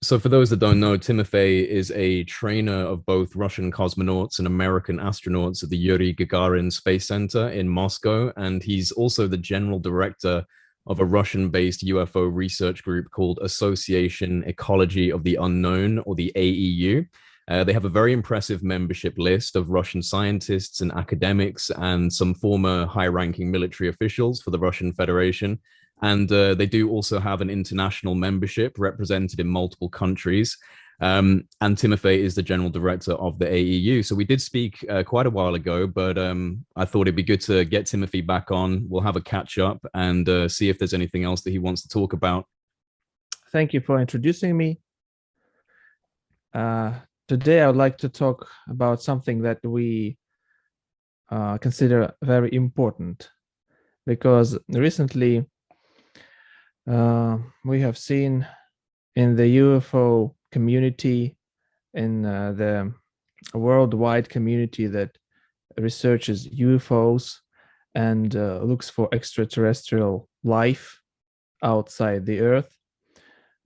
So, for those that don't know, Timofey is a trainer of both Russian cosmonauts and American astronauts at the Yuri Gagarin Space Center in Moscow. And he's also the general director of a Russian based UFO research group called Association Ecology of the Unknown, or the AEU. They have a very impressive membership list of Russian scientists and academics and some former high ranking military officials for the Russian Federation. And they do also have an international membership represented in multiple countries. And Timofey is the general director of the AEU. So we did speak quite a while ago, but I thought it'd be good to get Timothy back on. We'll have a catch up and see if there's anything else that he wants to talk about. Thank you for introducing me. Today, I would like to talk about something that we consider very important, because recently we have seen in the UFO community, in the worldwide community that researches UFOs and looks for extraterrestrial life outside the Earth.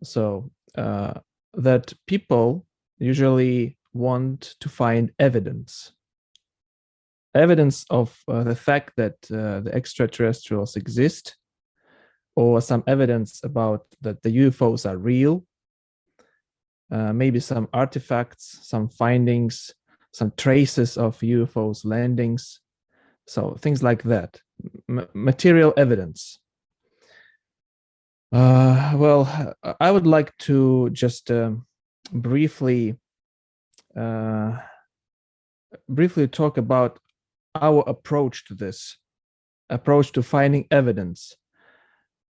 So that people usually want to find evidence of the fact that the extraterrestrials exist, or some evidence about that the UFOs are real, maybe some artifacts, some findings, some traces of UFOs landings, so things like that, material evidence. Well, I would like to just briefly talk about our approach to this, approach to finding evidence,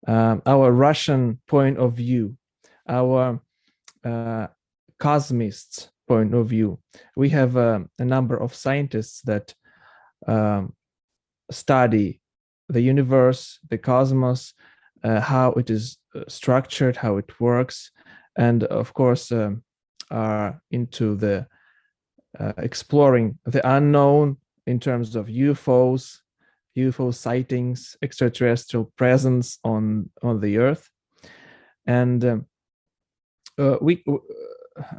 our Russian point of view, our cosmists point of view. We have a number of scientists that study the universe, the cosmos, how it is structured, how it works, and of course are into the exploring the unknown in terms of UFOs, UFO sightings, extraterrestrial presence on the Earth. And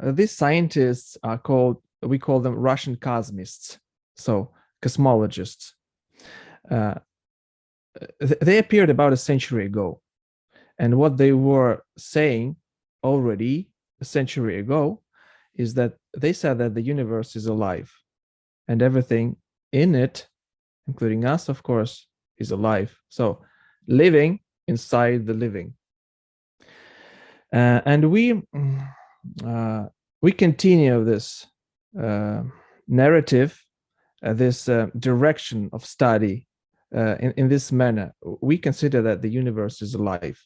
these scientists are called, we call them Russian cosmists, so cosmologists. They appeared about a century ago, and what they were saying already a century ago is that they said that the universe is alive and everything in it, including us, of course, is alive. So living inside the living. And we continue this narrative, this direction of study in this manner. We consider that the universe is alive.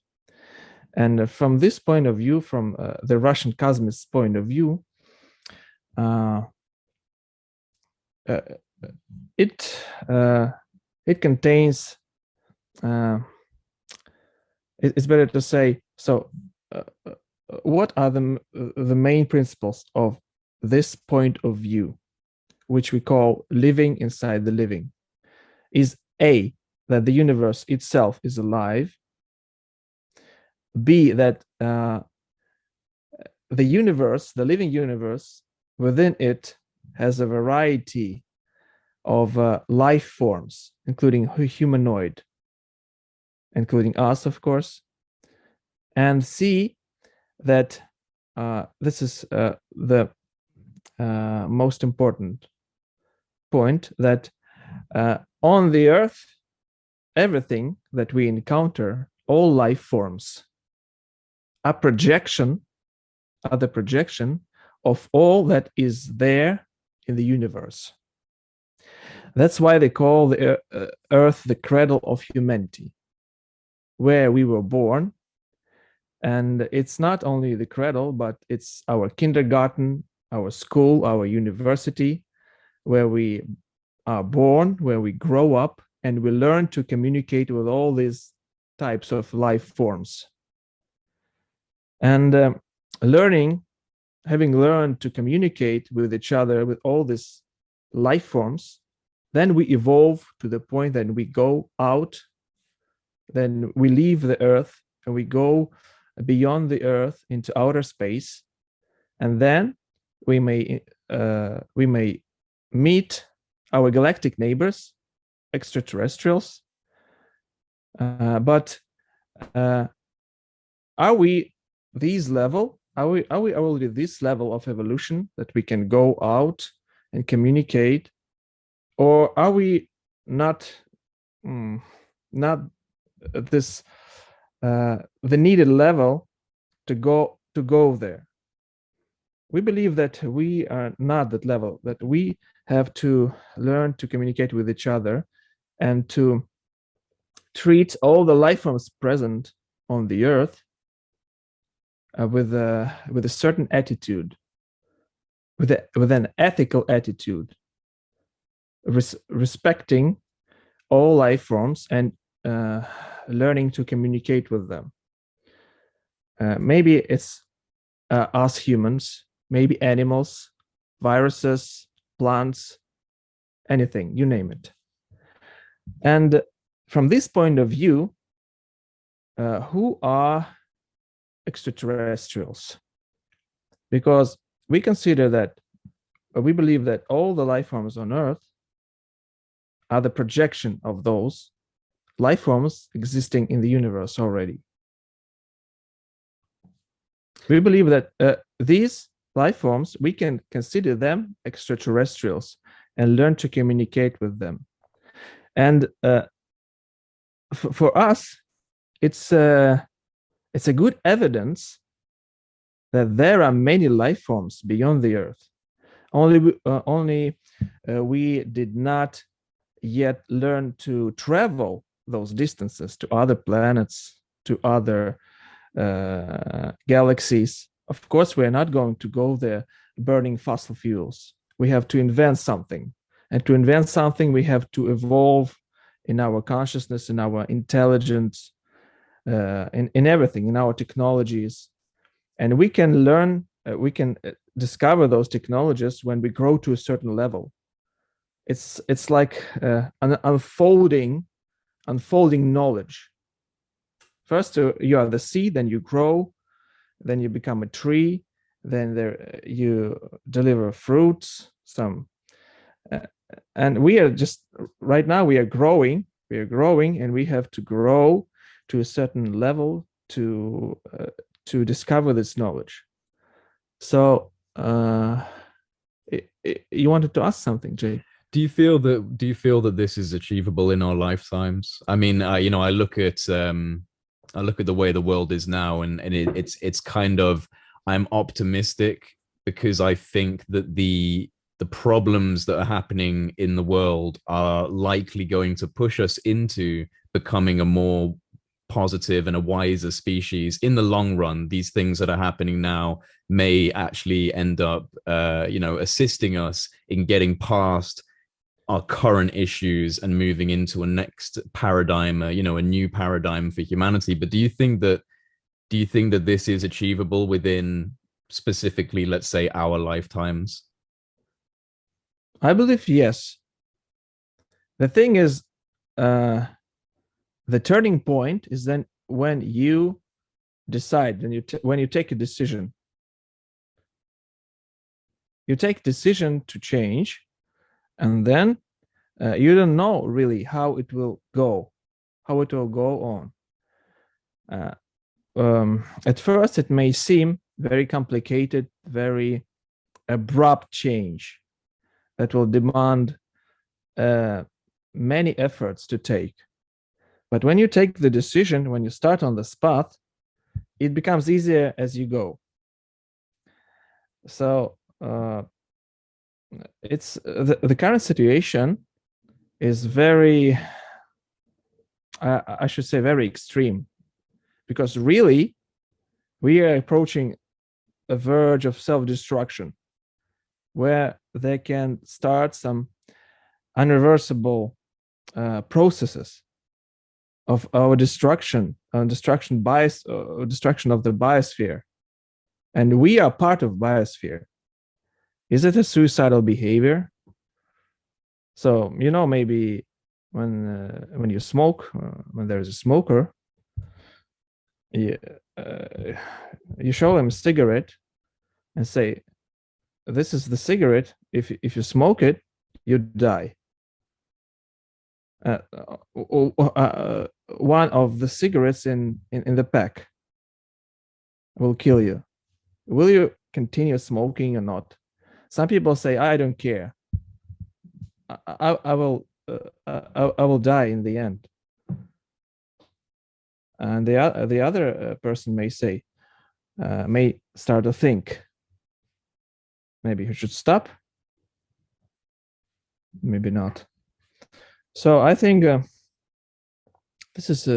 And from this point of view, from the Russian cosmist's point of view, it contains, it's better to say, so what are the main principles of this point of view, which we call living inside the living? Is A, that the universe itself is alive. B, that the universe, the living universe, within it has a variety of life forms, including humanoid, including us, of course. And C, that this is the most important point, that on the Earth, everything that we encounter, all life forms, are the projection of all that is there in the universe. That's why they call the Earth the cradle of humanity, where we were born. And it's not only the cradle, but it's our kindergarten, our school, our university, where we are born, where we grow up, and we learn to communicate with all these types of life forms. And having learned to communicate with each other, with all these life forms, then we evolve to the point that we go out, then we leave the Earth and we go beyond the Earth into outer space, and then we may meet our galactic neighbors, extraterrestrials. But are we this level? Are we already this level of evolution that we can go out and communicate, or are we not this the needed level to go there? We believe that we are not that level, that we have to learn to communicate with each other and to treat all the life forms present on the earth with a certain attitude, with an ethical attitude, respecting all life forms and learning to communicate with them. Maybe it's us humans, maybe animals, viruses, plants, anything, you name it. And from this point of view, who are extraterrestrials? Because we consider that, we believe that all the life forms on Earth are the projection of those life forms existing in the universe already. We believe that these life forms, we can consider them extraterrestrials and learn to communicate with them. And for us, it's a good evidence that there are many life forms beyond the Earth. Only we did not yet learn to travel those distances to other planets, to other galaxies. Of course, we're not going to go there burning fossil fuels. We have to invent something. And to invent something, we have to evolve in our consciousness, in our intelligence, in everything, in our technologies. And we can learn, we can discover those technologies when we grow to a certain level. It's like an unfolding knowledge. First, you are the seed, then you grow, then you become a tree, then you deliver fruits, and we are just, right now we are growing, and we have to grow to a certain level to discover this knowledge. So you wanted to ask something, Jay? Do you feel that this is achievable in our lifetimes? I mean, I look at the way the world is now, and it's kind of, I'm optimistic because I think that the problems that are happening in the world are likely going to push us into becoming a more positive and a wiser species in the long run. These things that are happening now may actually end up assisting us in getting past our current issues and moving into a next paradigm, a new paradigm for humanity. But do you think that this is achievable within, specifically, let's say, our lifetimes? I believe yes. The thing is, the turning point is then when you decide, when you take a decision. You take decision to change, and then you don't know really how it will go on. At first, it may seem very complicated, very abrupt change that will demand many efforts to take. But when you take the decision, when you start on this path, it becomes easier as you go. So it's the current situation is very, I should say, very extreme, because really we are approaching a verge of self-destruction, where they can start some unreversible processes of our destruction of the biosphere, and we are part of biosphere. Is it a suicidal behavior? So maybe when you smoke, when there's a smoker, you show him a cigarette, and say, this is the cigarette. If you smoke it, you die. One of the cigarettes in the pack will kill you. Will you continue smoking or not? Some people say, I don't care. I will die in the end. And the other person may say, may start to think, maybe you should stop, maybe not. So I think this is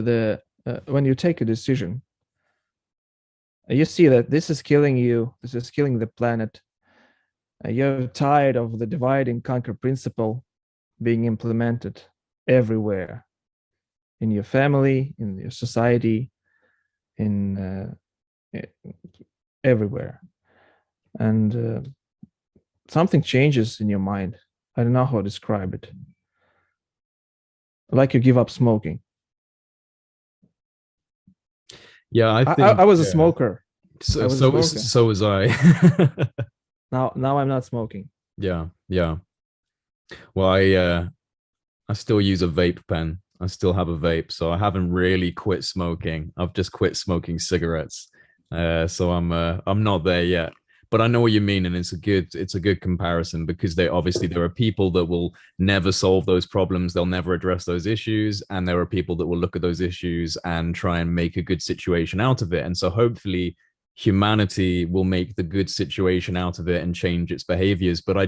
when you take a decision, you see that this is killing you, this is killing the planet. You're tired of the divide and conquer principle being implemented everywhere, in your family, in your society, in everywhere. And something changes in your mind. I don't know how to describe it. Like you give up smoking. Yeah, I think I was a smoker. So was I. Now I'm not smoking. Yeah. Well, I still use a vape pen. I still have a vape, so I haven't really quit smoking. I've just quit smoking cigarettes. So I'm not there yet. But I know what you mean, and it's a good comparison, because there are people that will never solve those problems, they'll never address those issues, and there are people that will look at those issues and try and make a good situation out of it. And so hopefully humanity will make the good situation out of it and change its behaviors. But I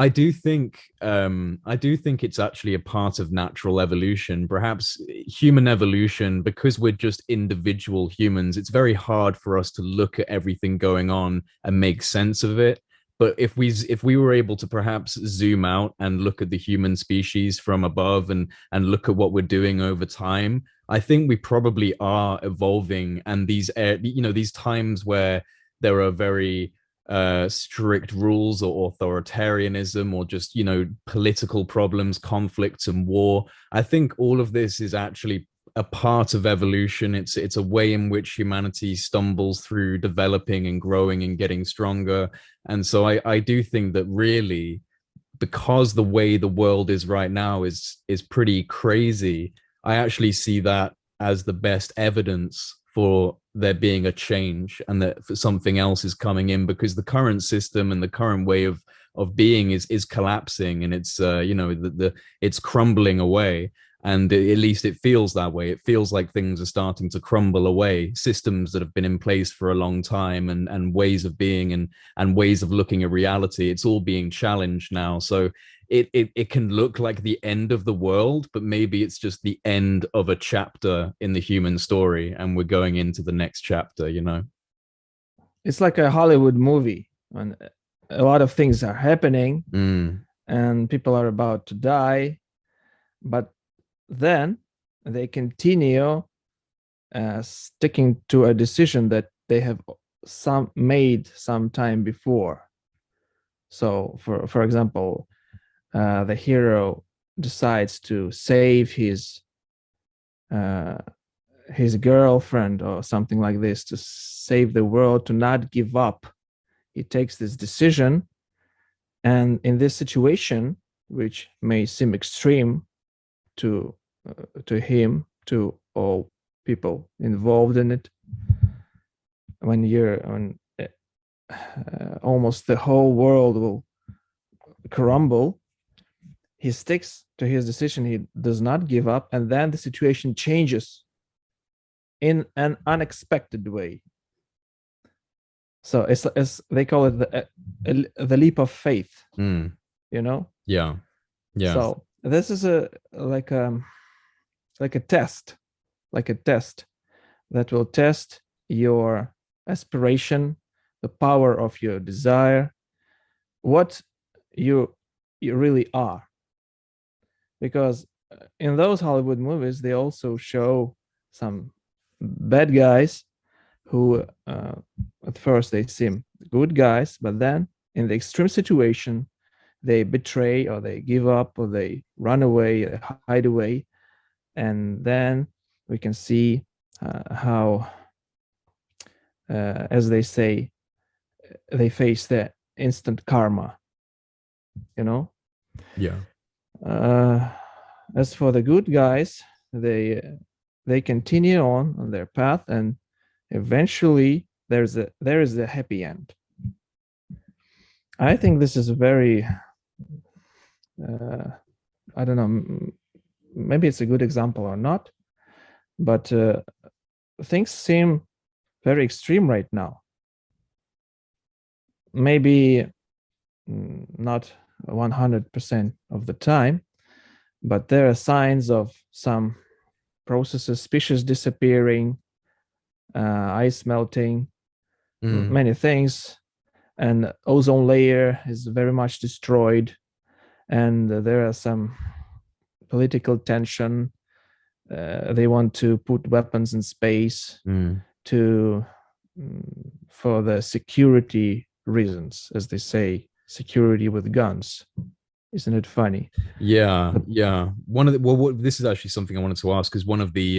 do think it's actually a part of natural evolution, perhaps human evolution, because we're just individual humans. It's very hard for us to look at everything going on and make sense of it. But if we were able to perhaps zoom out and look at the human species from above and look at what we're doing over time, I think we probably are evolving. And these times where there are very strict rules or authoritarianism, or just political problems, conflicts and war, I think all of this is actually a part of evolution. It's a way in which humanity stumbles through developing and growing and getting stronger. And so I do think that, really, because the way the world is right now is pretty crazy, I actually see that as the best evidence for there being a change, and that something else is coming in, because the current system and the current way of being is collapsing, and it's it's crumbling away. And at least it feels that way. It feels like things are starting to crumble away. Systems that have been in place for a long time, and ways of being and ways of looking at reality, it's all being challenged now. So it can look like the end of the world, but maybe it's just the end of a chapter in the human story, and we're going into the next chapter. It's like a Hollywood movie when a lot of things are happening and people are about to die, but then they continue sticking to a decision that they have made some time before. So for example, the hero decides to save his girlfriend or something like this, to save the world, to not give up. He takes this decision, and in this situation, which may seem extreme to him, to all people involved in it, when almost the whole world will crumble, he sticks to his decision. He does not give up, and then the situation changes in an unexpected way. So it's they call it the leap of faith. Yeah. So this is like a test that will test your aspiration, the power of your desire, what you really are. Because in those Hollywood movies, they also show some bad guys who at first they seem good guys, but then in the extreme situation, they betray, or they give up, or they run away, they hide away. And then we can see how, as they say, they face the instant karma, you know. Yeah. As for the good guys, they continue on their path, and eventually there is a happy end. I think this is very I don't know, maybe it's a good example or not, but things seem very extreme right now. Maybe not 100% of the time, but there are signs of some processes, species disappearing, ice melting, many things, and ozone layer is very much destroyed, and there are some political tension. They want to put weapons in space to for the security reasons, as they say, security with guns. Isn't it funny? Yeah, yeah. One of the this is actually something I wanted to ask, because one of the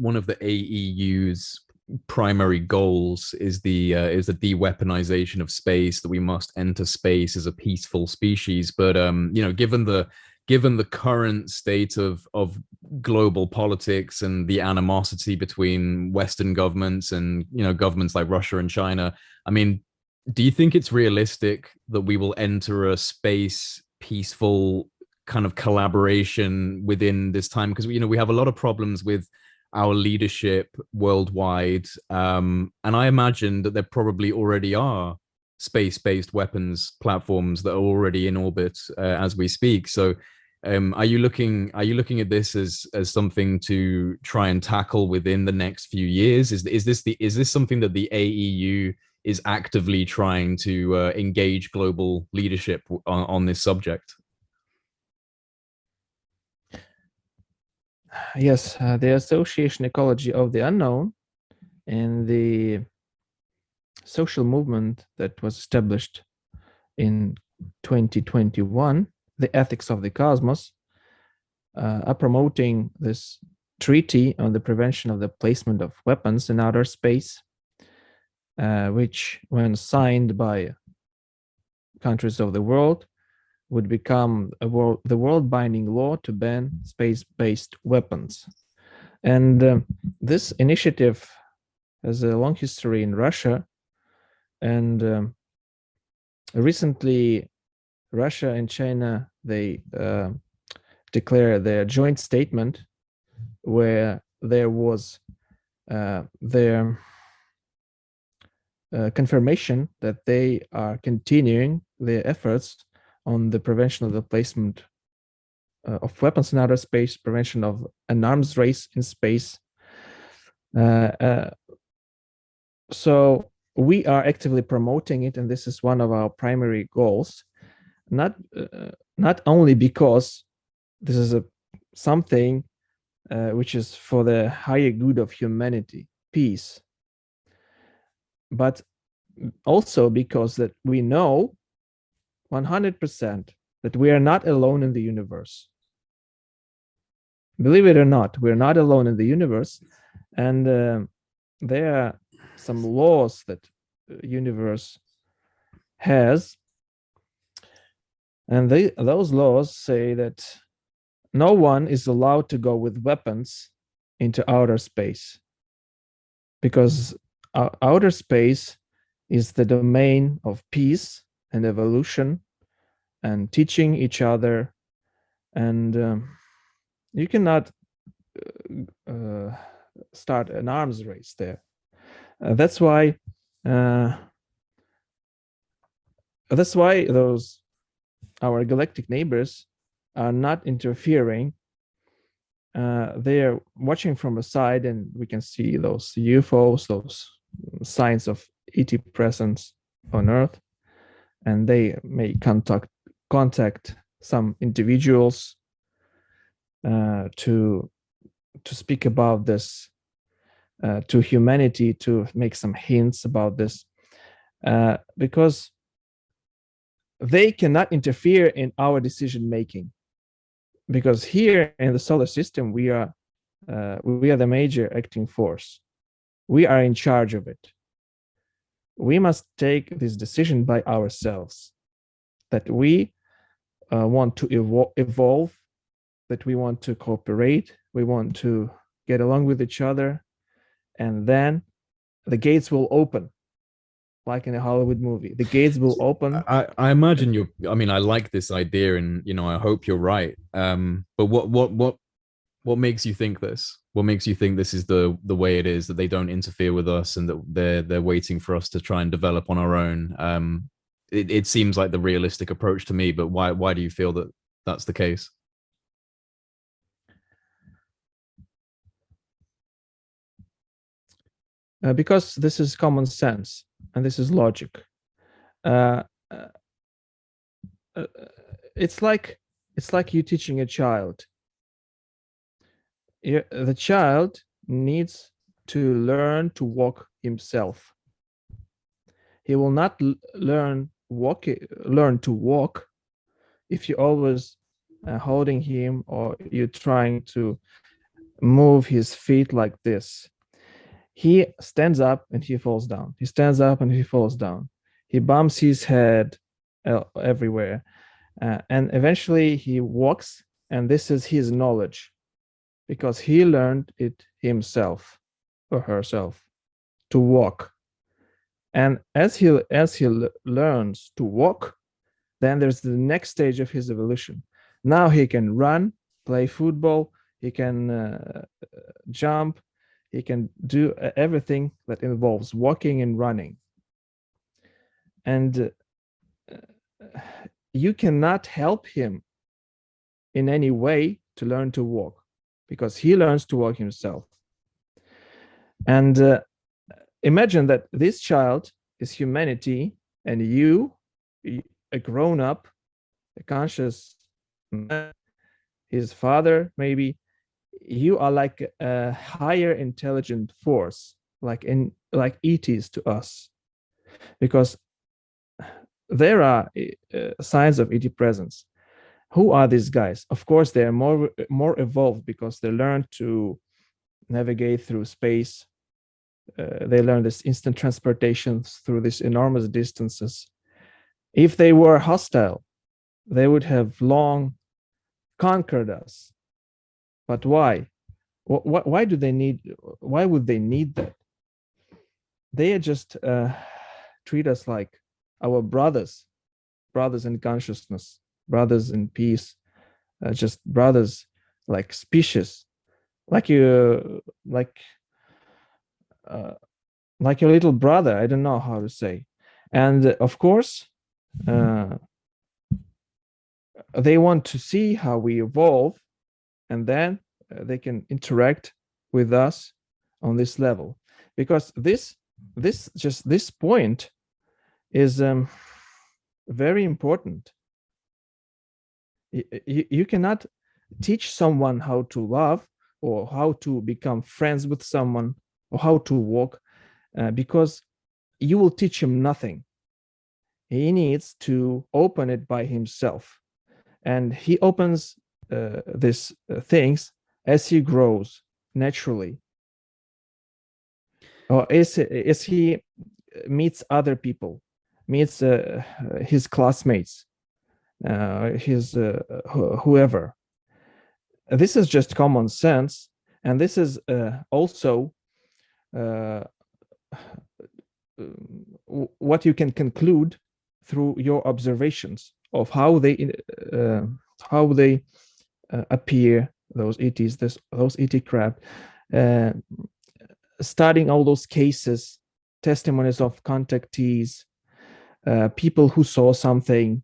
AEU's primary goals is the de-weaponization of space, that we must enter space as a peaceful species. But you know, given the current state of global politics and the animosity between Western governments and, you know, governments like Russia and China, I mean, do you think it's realistic that we will enter a space peaceful kind of collaboration within this time? Because, you know, we have a lot of problems with our leadership worldwide, and I imagine that there probably already are space-based weapons platforms that are already in orbit as we speak. So are you looking at this as something to try and tackle within the next few years? Is this something that the AEU is actively trying to engage global leadership on this subject? Yes, the Association Ecology of the Unknown and the social movement that was established in 2021, the Ethics of the Cosmos, are promoting this treaty on the prevention of the placement of weapons in outer space, which, when signed by countries of the world, would become the world-binding law to ban space-based weapons. And this initiative has a long history in Russia, and recently Russia and China, they declared their joint statement where there was their confirmation that they are continuing their efforts on the prevention of the placement of weapons in outer space, prevention of an arms race in space. So we are actively promoting it, and this is one of our primary goals. Not only because this is something which is for the higher good of humanity, peace, but also because that we know 100% that we are not alone in the universe. Believe it or not, we're not alone in the universe, and there are some laws that the universe has, and those laws say that no one is allowed to go with weapons into outer space, because outer space is the domain of peace and evolution and teaching each other, and you cannot start an arms race there. That's why those our galactic neighbors are not interfering. They are watching from a side, and we can see those UFOs, those signs of ET presence on Earth, and they may contact some individuals to speak about this to humanity, to make some hints about this, because they cannot interfere in our decision making, because here in the solar system we are the major acting force. We are in charge of it. we must take this decision by ourselves, that we want to evolve, that we want to cooperate, we want to get along with each other, and then the gates will open, like in a Hollywood movie. The gates will open. I imagine you're, I mean, I like this idea, and I hope you're right. But what makes you think this? What makes you think this is the way it is, that they don't interfere with us and that they're waiting for us to try and develop on our own? It seems like the realistic approach to me, but why do you feel that that's the case? Because this is common sense and this is logic. Uh, uh, it's like you teaching a child. The child needs to learn to walk himself. He will not learn to walk if you're always holding him, or you're trying to move his feet like this. He stands up and he falls down. He stands up and he falls down. He bumps his head everywhere. And eventually he walks, and this is his knowledge, because he learned it himself or herself to walk. And as he learns to walk, then there's the next stage of his evolution. Now he can run, play football, he can jump, he can do everything that involves walking and running. And you cannot help him in any way to learn to walk, because he learns to walk himself. And imagine that this child is humanity, and you, a grown-up, a conscious man, his father maybe, you are like a higher intelligent force, like ETs to us, because there are signs of ET presence. Who are these guys? Of course, they are more evolved, because they learn to navigate through space. They learn this instant transportation through these enormous distances. If they were hostile, they would have long conquered us. But why? Why would they need that? They just treat us like our brothers in consciousness, brothers in peace, just brothers, like species, like you, like your little brother. I don't know how to say. And of course, they want to see how we evolve, and then they can interact with us on this level, because this point is very important. You cannot teach someone how to love, or how to become friends with someone, or how to walk, because you will teach him nothing. He needs to open it by himself, and he opens these things as he grows naturally, or as he meets other people, meets his classmates, his whoever. This is just common sense, and this is also what you can conclude through your observations of how they appear, those ETs, those ET craft, studying all those cases, testimonies of contactees, people who saw something.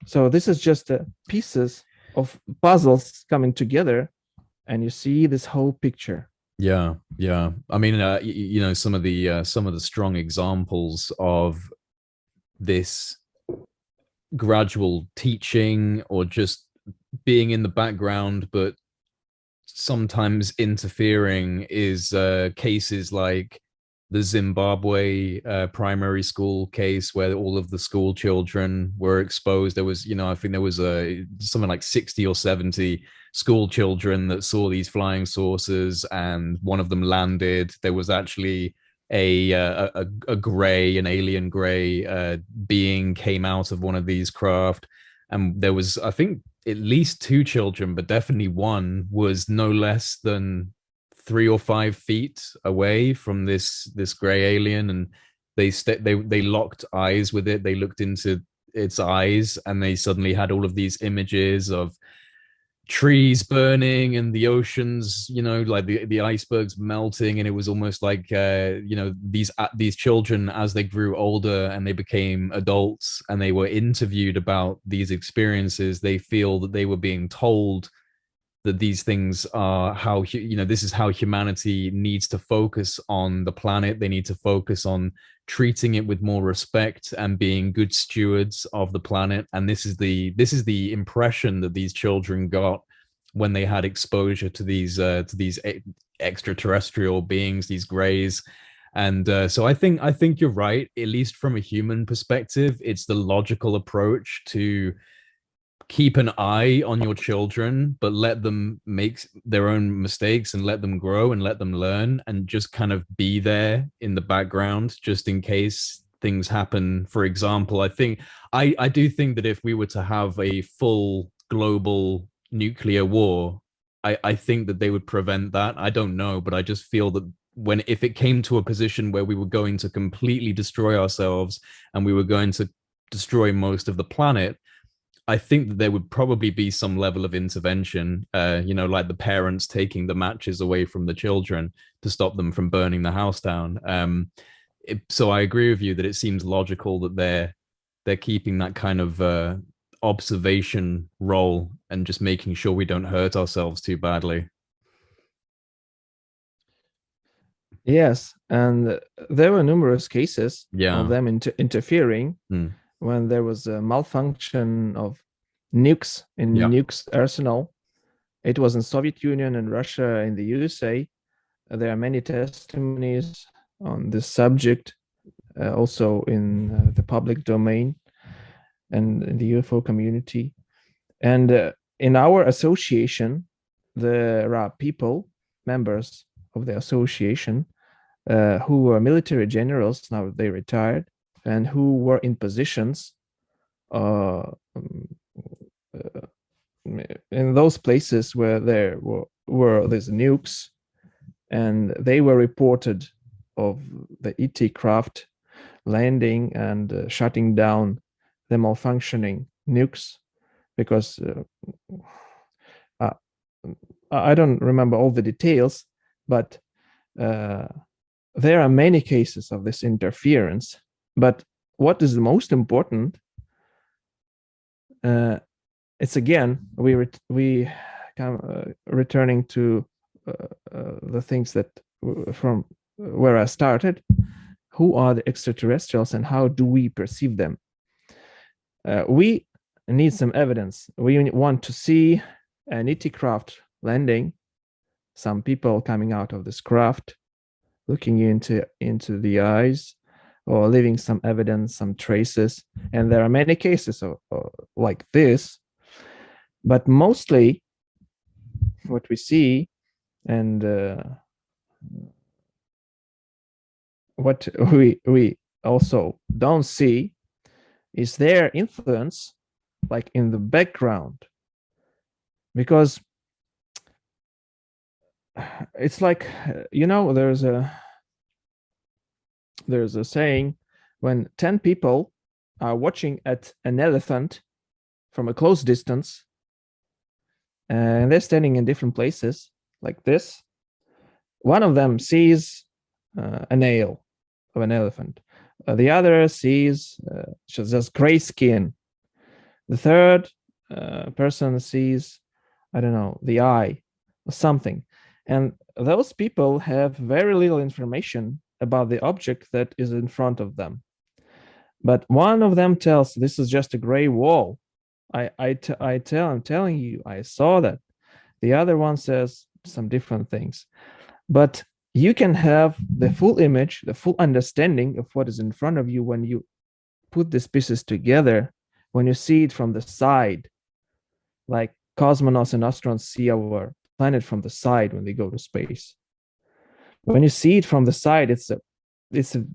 So this is just pieces of puzzles coming together, and you see this whole picture. Yeah. I mean, some of the strong examples of this gradual teaching, or just being in the background but sometimes interfering, is cases like the Zimbabwe primary school case, where all of the school children were exposed. There was, I think there was something like 60 or 70 school children that saw these flying saucers, and one of them landed. There was actually a gray, an alien gray being came out of one of these craft, and there was, I think, at least two children, but definitely one was no less than 3 or 5 feet away from this gray alien, and they locked eyes with it. They looked into its eyes, and they suddenly had all of these images of trees burning and the oceans, like the icebergs melting, and it was almost like these children, as they grew older and they became adults and they were interviewed about these experiences, they feel that they were being told that these things are how, this is how humanity needs to focus on the planet. They need to focus on treating it with more respect and being good stewards of the planet. And this is the impression that these children got when they had exposure to these extraterrestrial beings, these grays. And so I think you're right. At least from a human perspective, it's the logical approach to keep an eye on your children, but let them make their own mistakes and let them grow and let them learn, and just kind of be there in the background just in case things happen. For example, I do think that if we were to have a full global nuclear war, I think that they would prevent that. I don't know, but I just feel that if it came to a position where we were going to completely destroy ourselves and we were going to destroy most of the planet, I think that there would probably be some level of intervention, like the parents taking the matches away from the children to stop them from burning the house down. So I agree with you that it seems logical that they're keeping that kind of observation role and just making sure we don't hurt ourselves too badly. Yes, and there were numerous cases Yeah. of them interfering. When there was a malfunction of nukes in nukes arsenal. It was in Soviet Union and Russia and the USA. There are many testimonies on this subject, also in the public domain and in the UFO community. And in our association, there are people, members of the association, who were military generals, now they retired, and who were in positions in those places where there were these nukes, and they were reported of the ET craft landing and shutting down the malfunctioning nukes, because I don't remember all the details, but there are many cases of this interference. But what is the most important? It's again we come returning to the things that from where I started. Who are the extraterrestrials and how do we perceive them? We need some evidence. We want to see an ET craft landing, some people coming out of this craft, looking into the eyes, or leaving some evidence, some traces. And there are many cases of like this, but mostly what we see and what we also don't see is their influence, like in the background, because it's like, there's a saying, when 10 people are watching at an elephant from a close distance, and they're standing in different places like this, one of them sees a nail of an elephant. The other sees just gray skin. The third person sees, I don't know, the eye or something. And those people have very little information about the object that is in front of them. But one of them tells, this is just a gray wall. I'm telling you, I saw that. The other one says some different things. But you can have the full image, the full understanding of what is in front of you when you put these pieces together, when you see it from the side, like cosmonauts and astronauts see our planet from the side when they go to space. When you see it from the side, it's a it's a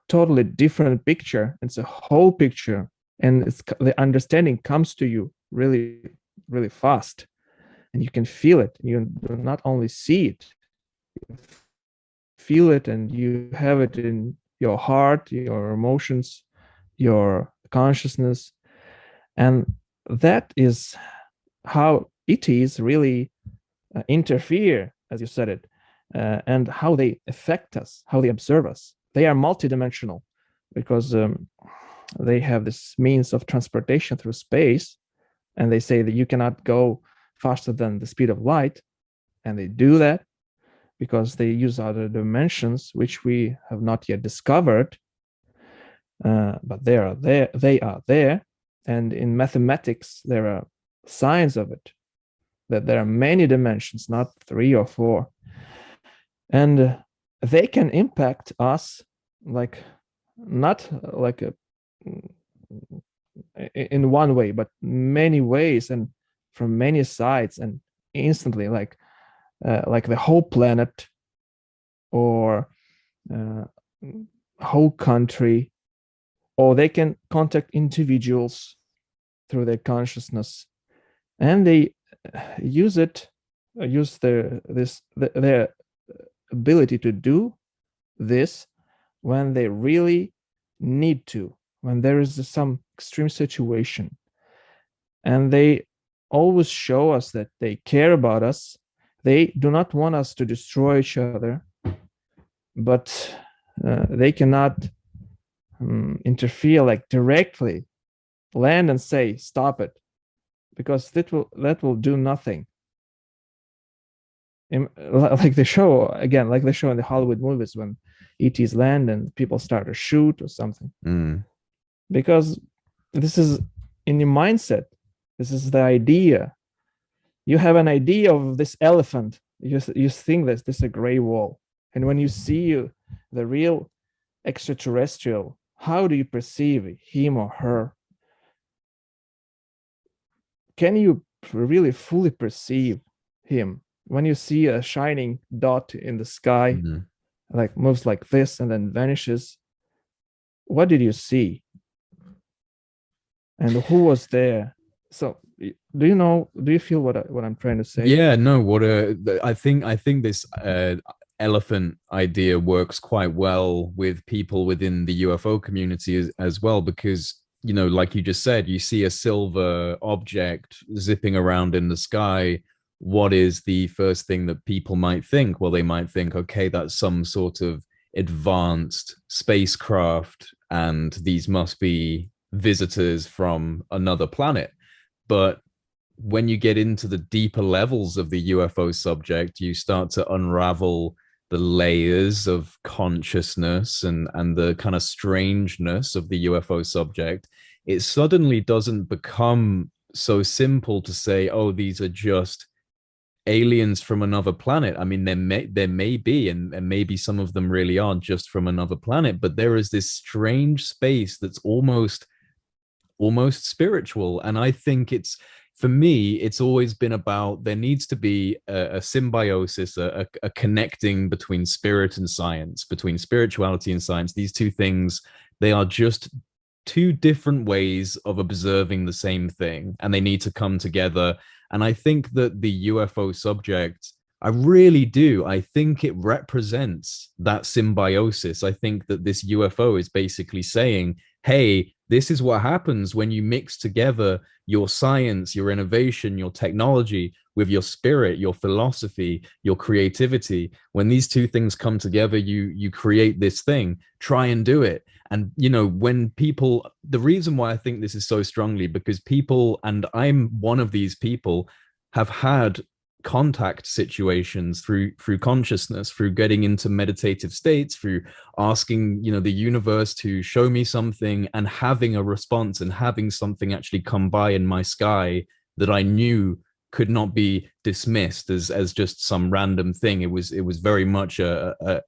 totally different picture. It's a whole picture, and the understanding comes to you really, really fast, and you can feel it. You do not only see it, you feel it, and you have it in your heart, your emotions, your consciousness, and that is how ETs really interfere, as you said it, and how they affect us, how they observe us. They are multidimensional because they have this means of transportation through space, and they say that you cannot go faster than the speed of light, and they do that because they use other dimensions which we have not yet discovered, but they are there. They are there, and in mathematics there are signs of it, that there are many dimensions, not 3 or 4, and they can impact us like not like in one way, but many ways and from many sides and instantly, like the whole planet or whole country, or they can contact individuals through their consciousness, and they use their ability to do this when they really need to, when there is some extreme situation, and they always show us that they care about us. They do not want us to destroy each other, but they cannot interfere like directly, land and say stop it, because that will do nothing. Like they show again, like they show in the Hollywood movies when ETs land and people start to shoot or something, because this is in your mindset. This is the idea. You have an idea of this elephant. You think this is a gray wall, and when you see the real extraterrestrial, how do you perceive him or her? Can you really fully perceive him when you see a shining dot in the sky, like moves like this and then vanishes? What did you see? And who was there? So do you feel what I'm trying to say? Yeah, no, I think this elephant idea works quite well with people within the UFO community as well, because like you just said, you see a silver object zipping around in the sky. What is the first thing that people might think? Well, they might think, okay, that's some sort of advanced spacecraft, and these must be visitors from another planet. But when you get into the deeper levels of the UFO subject, you start to unravel the layers of consciousness and the kind of strangeness of the UFO subject. It suddenly doesn't become so simple to say, oh, these are just aliens from another planet. I mean, there may be, and maybe some of them really are just from another planet, but there is this strange space that's almost spiritual. And I think for me, it's always been about, there needs to be a symbiosis, a connecting between spirit and science, between spirituality and science. These two things, they are just two different ways of observing the same thing, and they need to come together. And I think that the UFO subject, I really do, I think it represents that symbiosis. I think that this UFO is basically saying, hey, this is what happens when you mix together your science, your innovation, your technology with your spirit, your philosophy, your creativity. When these two things come together, you create this thing. Try and do it. And when people, the reason why I think this is so strongly, because people, and I'm one of these people, have had contact situations through consciousness, through getting into meditative states, through asking the universe to show me something, and having a response, and having something actually come by in my sky that I knew could not be dismissed as just some random thing. It was very much an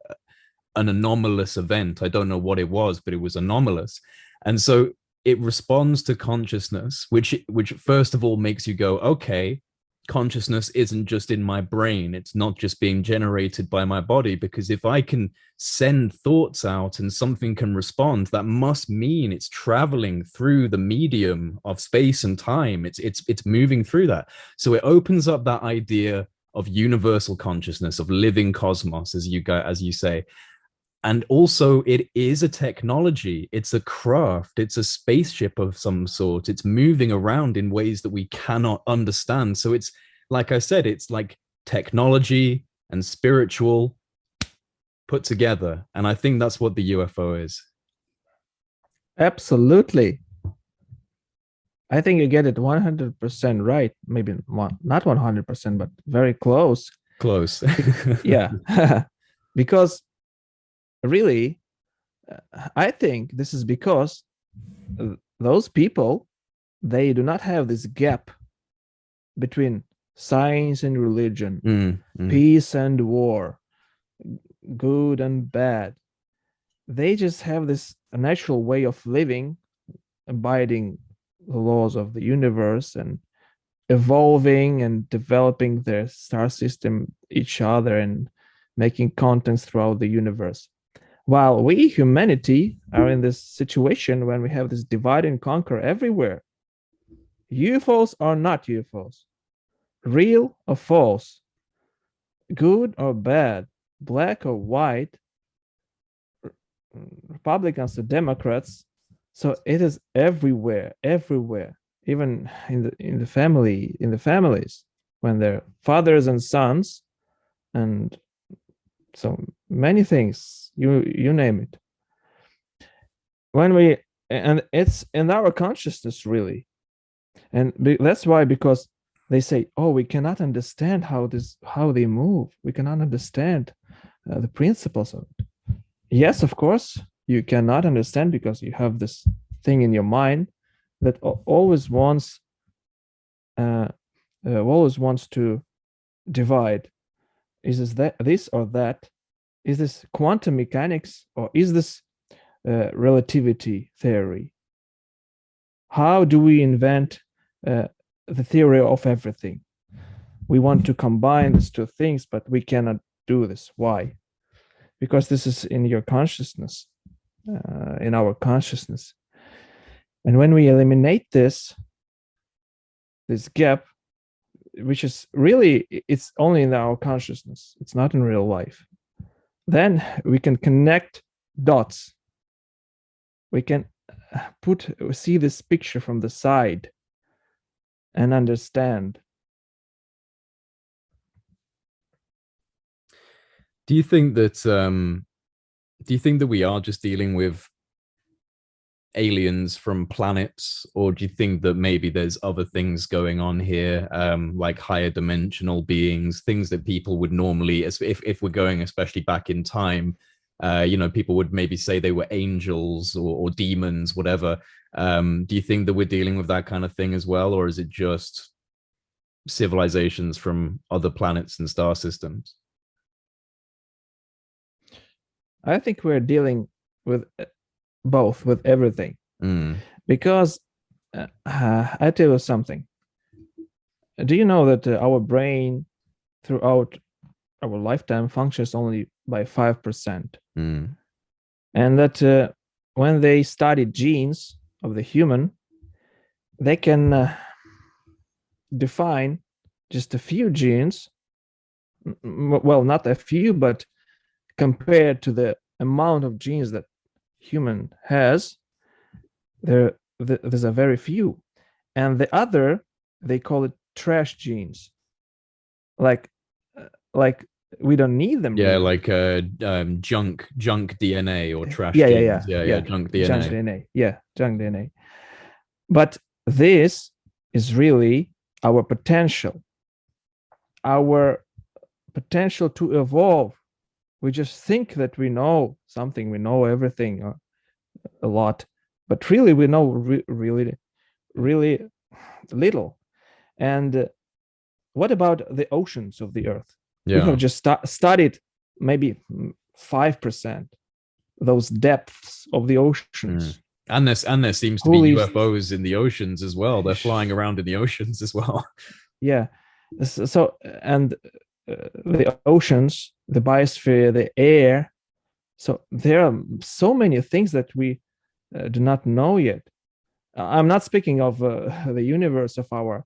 anomalous event. I don't know what it was, but it was anomalous. And so it responds to consciousness, which first of all makes you go, okay, consciousness isn't just in my brain. It's not just being generated by my body, because if I can send thoughts out and something can respond, that must mean it's traveling through the medium of space and time. It's moving through that. So it opens up that idea of universal consciousness, of living cosmos, as you say. And also, it is a technology, it's a craft, it's a spaceship of some sort. It's moving around in ways that we cannot understand. So it's, like I said, it's like technology and spiritual put together. And I think that's what the UFO is. Absolutely. I think you get it 100% right. Maybe not 100%, but very close. Close. Yeah. Because really, I think this is because those people, they do not have this gap between science and religion, peace and war, good and bad. They just have this natural way of living, abiding the laws of the universe and evolving and developing their star system, each other, and making contents throughout the universe. While we, humanity, are in this situation when we have this divide and conquer everywhere. UFOs are not UFOs, real or false, good or bad, black or white, Republicans or Democrats. So it is everywhere, even in the families, when they're fathers and sons, and so many things, you name it. And it's in our consciousness, really. And that's why, because they say, oh, we cannot understand how they move. We cannot understand the principles of it. Yes, of course, you cannot understand, because you have this thing in your mind that always wants to divide. Is this or that? Is this quantum mechanics, or is this relativity theory? How do we invent the theory of everything? We want to combine these two things, but we cannot do this. Why? Because this is in your consciousness, in our consciousness. And when we eliminate this gap, which is really, it's only in our consciousness, it's not in real life, then we can connect dots. We can see this picture from the side and understand. Do you think that we are just dealing with aliens from planets, or do you think that maybe there's other things going on here, like higher dimensional beings, things that people would normally, if we're going especially back in time, people would maybe say they were angels or demons, whatever. Do you think that we're dealing with that kind of thing as well, or is it just civilizations from other planets and star systems? I think we're dealing with both, with everything. Because I tell you something. Do you know that our brain throughout our lifetime functions only by 5%? And that when they study genes of the human, they can define just a few genes. Well, not a few, but compared to the amount of genes that human has, there's a very few. And the other, they call it trash genes. Like we don't need them. Yeah, really. like junk DNA or trash yeah, genes. Yeah, junk DNA. Junk DNA. Yeah, junk DNA. But this is really our potential to evolve. We just think that we know something, we know everything a lot, but really we know really little. And what about the oceans of the Earth? We have just studied maybe 5%, those depths of the oceans. And there seems to be UFOs in the oceans as well. They're flying around in the oceans as well. Yeah, So and the oceans, the biosphere, the air. So there are so many things that we do not know yet. I'm not speaking of the universe of our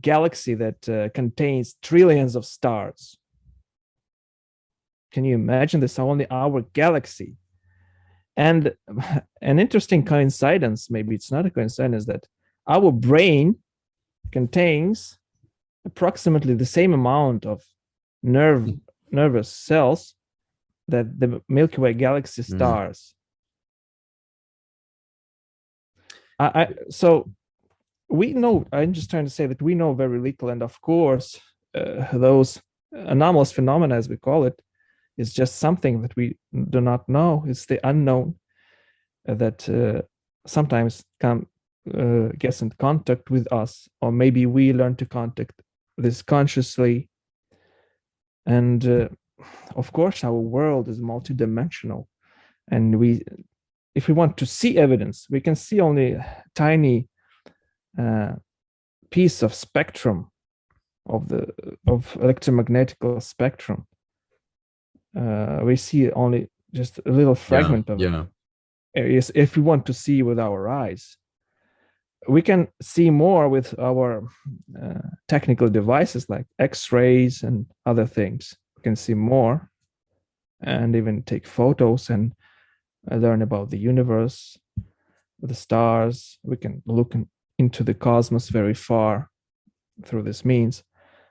galaxy that contains trillions of stars. Can you imagine this? Only our galaxy. And an interesting coincidence, maybe it's not a coincidence, that our brain contains approximately the same amount of nervous cells that the Milky Way galaxy stars. So we know, I'm just trying to say that we know very little, and of course those anomalous phenomena, as we call it, is just something that we do not know. It's the unknown that sometimes gets in contact with us, or maybe we learn to contact this consciously. And of course our world is multidimensional, and if we want to see evidence, we can see only a tiny piece of spectrum of electromagnetic spectrum. We see only just a little fragment of it. If we want to see with our eyes. We can see more with our technical devices like X-rays and other things. We can see more and even take photos and learn about the universe, the stars. We can look into the cosmos very far through this means,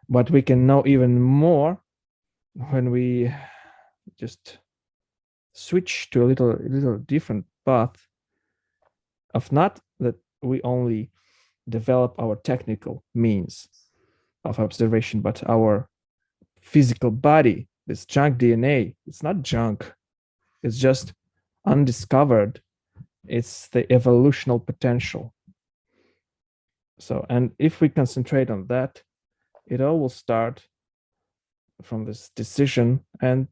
but we can know even more when we just switch to a little different path of not that we only develop our technical means of observation, but our physical body, this junk DNA. It's not junk, it's just undiscovered. It's the evolutional potential. So, and if we concentrate on that, it all will start from this decision, and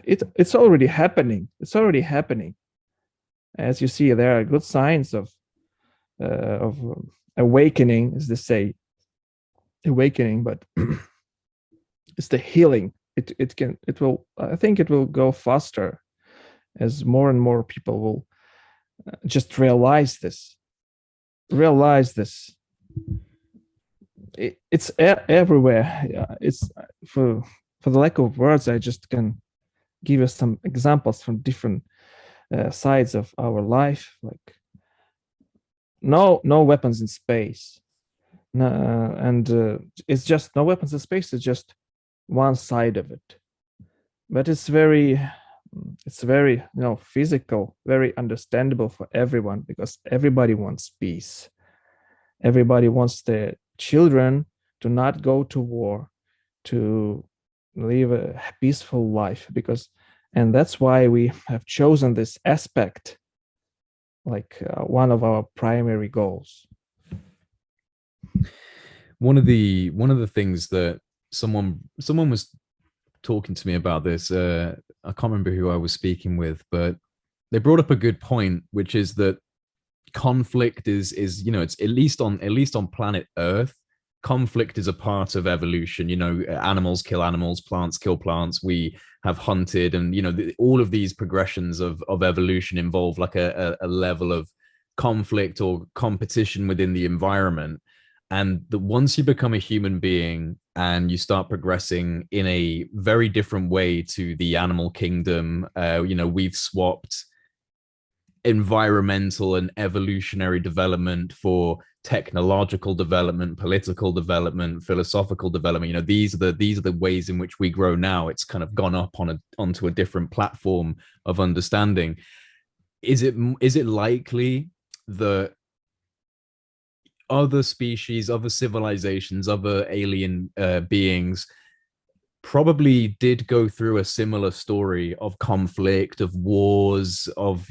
it's already happening. It's already happening. As you see, there are good signs of awakening, as they say, awakening, but it's the healing. It will, I think it will go faster as more and more people will just realize this. It's everywhere. It's for the lack of words, I just can give you some examples from different sides of our life, like no weapons in space, and it's just no weapons in space. It's just one side of it, but it's very physical, very understandable for everyone, because everybody wants peace. Everybody wants their children to not go to war, to live a peaceful life, and that's why we have chosen this aspect like one of our primary goals. One of the things that someone was talking to me about this, I can't remember who I was speaking with, but they brought up a good point, which is that conflict is it's at least on planet Earth, conflict is a part of evolution. Animals kill animals, plants kill plants. We have hunted, and all of these progressions of evolution involve like a level of conflict or competition within the environment. And once you become a human being and you start progressing in a very different way to the animal kingdom, we've swapped environmental and evolutionary development for technological development, political development, philosophical development. These are the ways in which we grow now. It's kind of gone up onto a different platform of understanding. Is it likely that other species, other civilizations, other alien beings probably did go through a similar story of conflict, of wars, of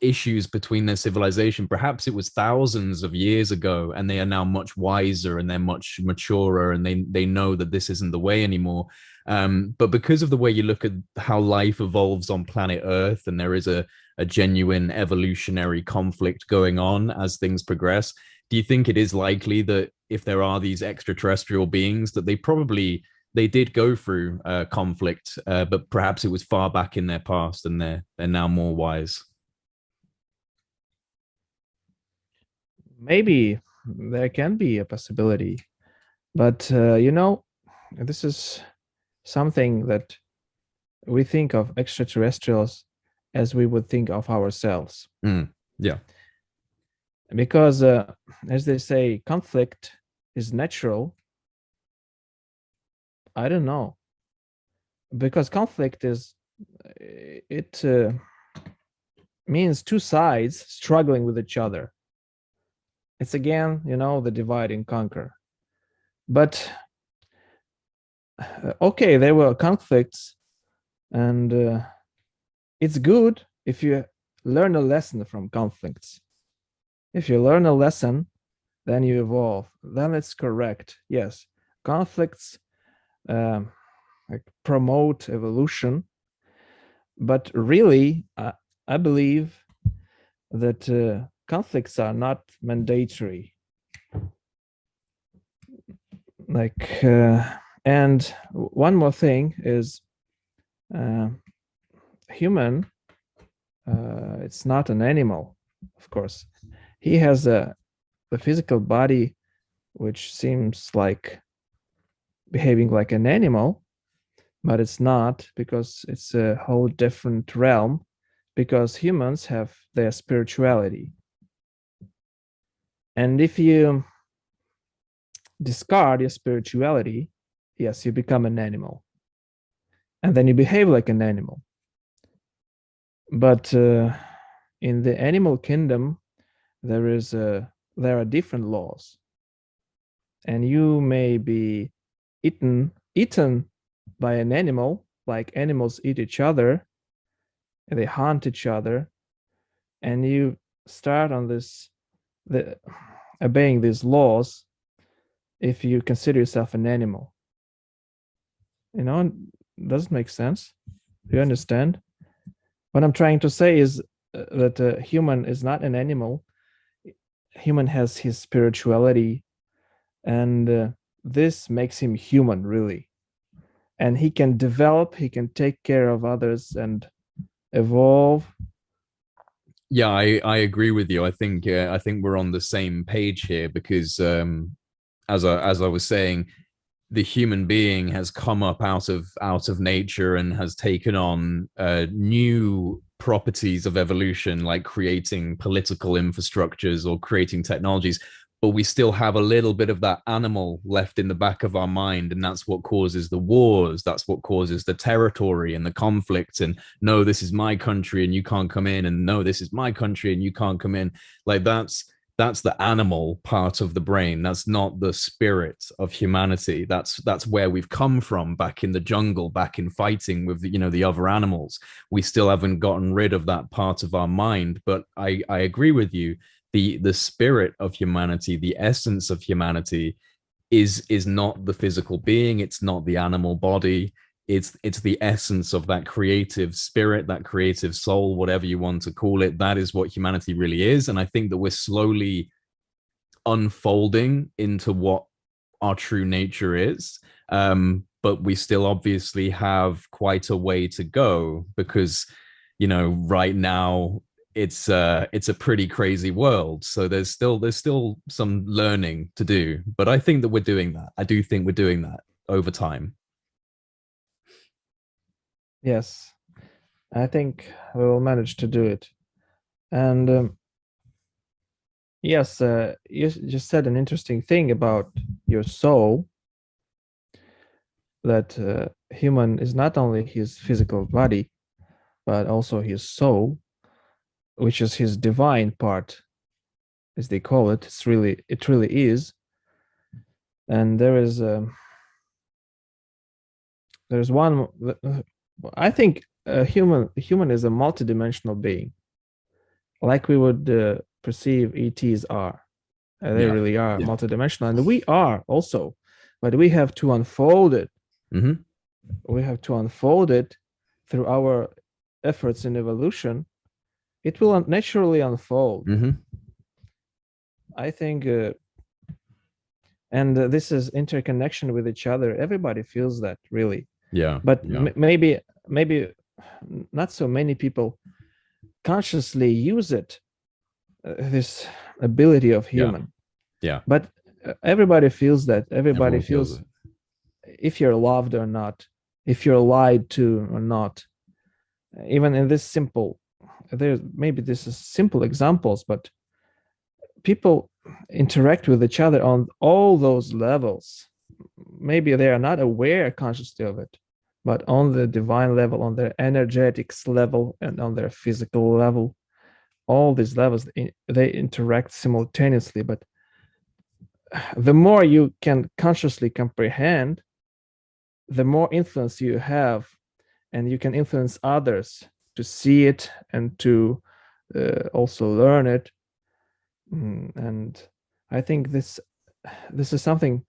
issues between their civilization? Perhaps it was thousands of years ago, and they are now much wiser and they're much maturer, and they know that this isn't the way anymore. But because of the way you look at how life evolves on planet Earth, and there is a genuine evolutionary conflict going on as things progress, do you think it is likely that if there are these extraterrestrial beings, that they did go through conflict, but perhaps it was far back in their past, and they're now more wise? Maybe there can be a possibility, but this is something that we think of extraterrestrials as we would think of ourselves. Yeah. Because, as they say, conflict is natural. I don't know. Because conflict means two sides struggling with each other. It's again, the divide and conquer. But okay, there were conflicts, and it's good if you learn a lesson from conflicts. If you learn a lesson, then you evolve. Then it's correct. Yes, conflicts promote evolution, but really, I believe that conflicts are not mandatory. And one more thing is, human, it's not an animal, of course. He has a physical body which seems like behaving like an animal, but it's not, because it's a whole different realm, because humans have their spirituality. And if you discard your spirituality, yes, you become an animal, and then you behave like an animal. But in the animal kingdom, there are different laws, and you may be eaten by an animal, like animals eat each other, and they hunt each other, and you start on obeying these laws if you consider yourself an animal. Does it make sense? Do you understand? What I'm trying to say is that a human is not an animal. Human has his spirituality, and this makes him human, really. And he can develop, he can take care of others and evolve. Yeah, I agree with you. I think we're on the same page here, because as I was saying, the human being has come up out of nature and has taken on new properties of evolution, like creating political infrastructures or creating technologies. But we still have a little bit of that animal left in the back of our mind, and that's what causes the wars. That's what causes the territory and the conflict. And no, this is my country and you can't come in, and no, this is my country and you can't come in. Like that's the animal part of the brain. That's not the spirit of humanity. That's where we've come from, back in the jungle, back in fighting with the other animals. We still haven't gotten rid of that part of our mind. But I agree with you. The spirit of humanity, the essence of humanity, is not the physical being. It's not the animal body. It's the essence of that creative spirit, that creative soul, whatever you want to call it. That is what humanity really is. And I think that we're slowly unfolding into what our true nature is. But we still obviously have quite a way to go, because right now it's a pretty crazy world. So there's still some learning to do. But I think that we're doing that. I do think we're doing that over time. Yes, I think we will manage to do it. And yes, you just said an interesting thing about your soul, that human is not only his physical body, but also his soul, which is his divine part, as they call it. It really is. And there's one. I think human is a multidimensional being, like we would perceive ETs are. They really are multidimensional, and we are also, but we have to unfold it. Mm-hmm. We have to unfold it through our efforts in evolution. It will naturally unfold. Mm-hmm. I think, and this is interconnection with each other. Everybody feels that, really. Yeah. But Yeah. maybe not so many people consciously use it, this ability of Yeah. human. Yeah. But everybody feels that. Everybody Everyone feels feels it. if you're loved or not, if you're lied to or not. Even in this simple, there maybe this is simple examples, but people interact with each other on all those levels. Maybe they are not aware consciously of it, but on the divine level, on their energetics level, and on their physical level, all these levels, they interact simultaneously. But the more you can consciously comprehend, the more influence you have, and you can influence others to see it and to also learn it. And I think this is something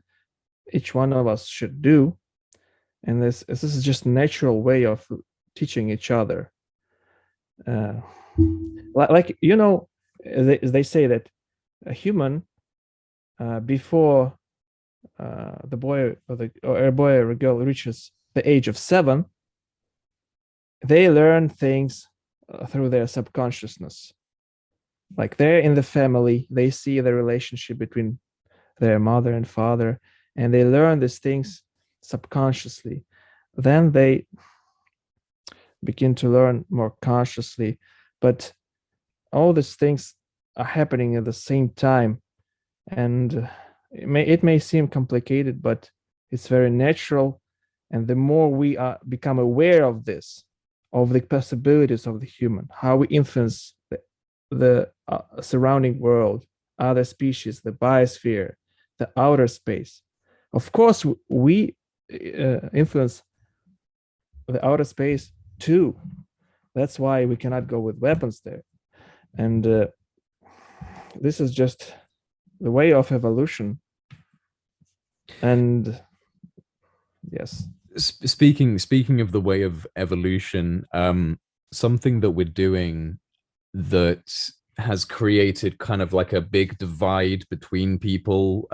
each one of us should do, and this is just a natural way of teaching each other. Like they say that a human, before the boy or a boy or a girl reaches the age of 7, they learn things through their subconsciousness. Like they're in the family, they see the relationship between their mother and father, and they learn these things subconsciously. Then they begin to learn more consciously, but all these things are happening at the same time, and it may seem complicated, but it's very natural. And the more we become aware of this, of the possibilities of the human, how we influence the surrounding world, other species, the biosphere, the outer space. Of course, we influence the outer space too. That's why we cannot go with weapons there. And this is just the way of evolution. And yes. Speaking of the way of evolution, something that we're doing that has created kind of like a big divide between people.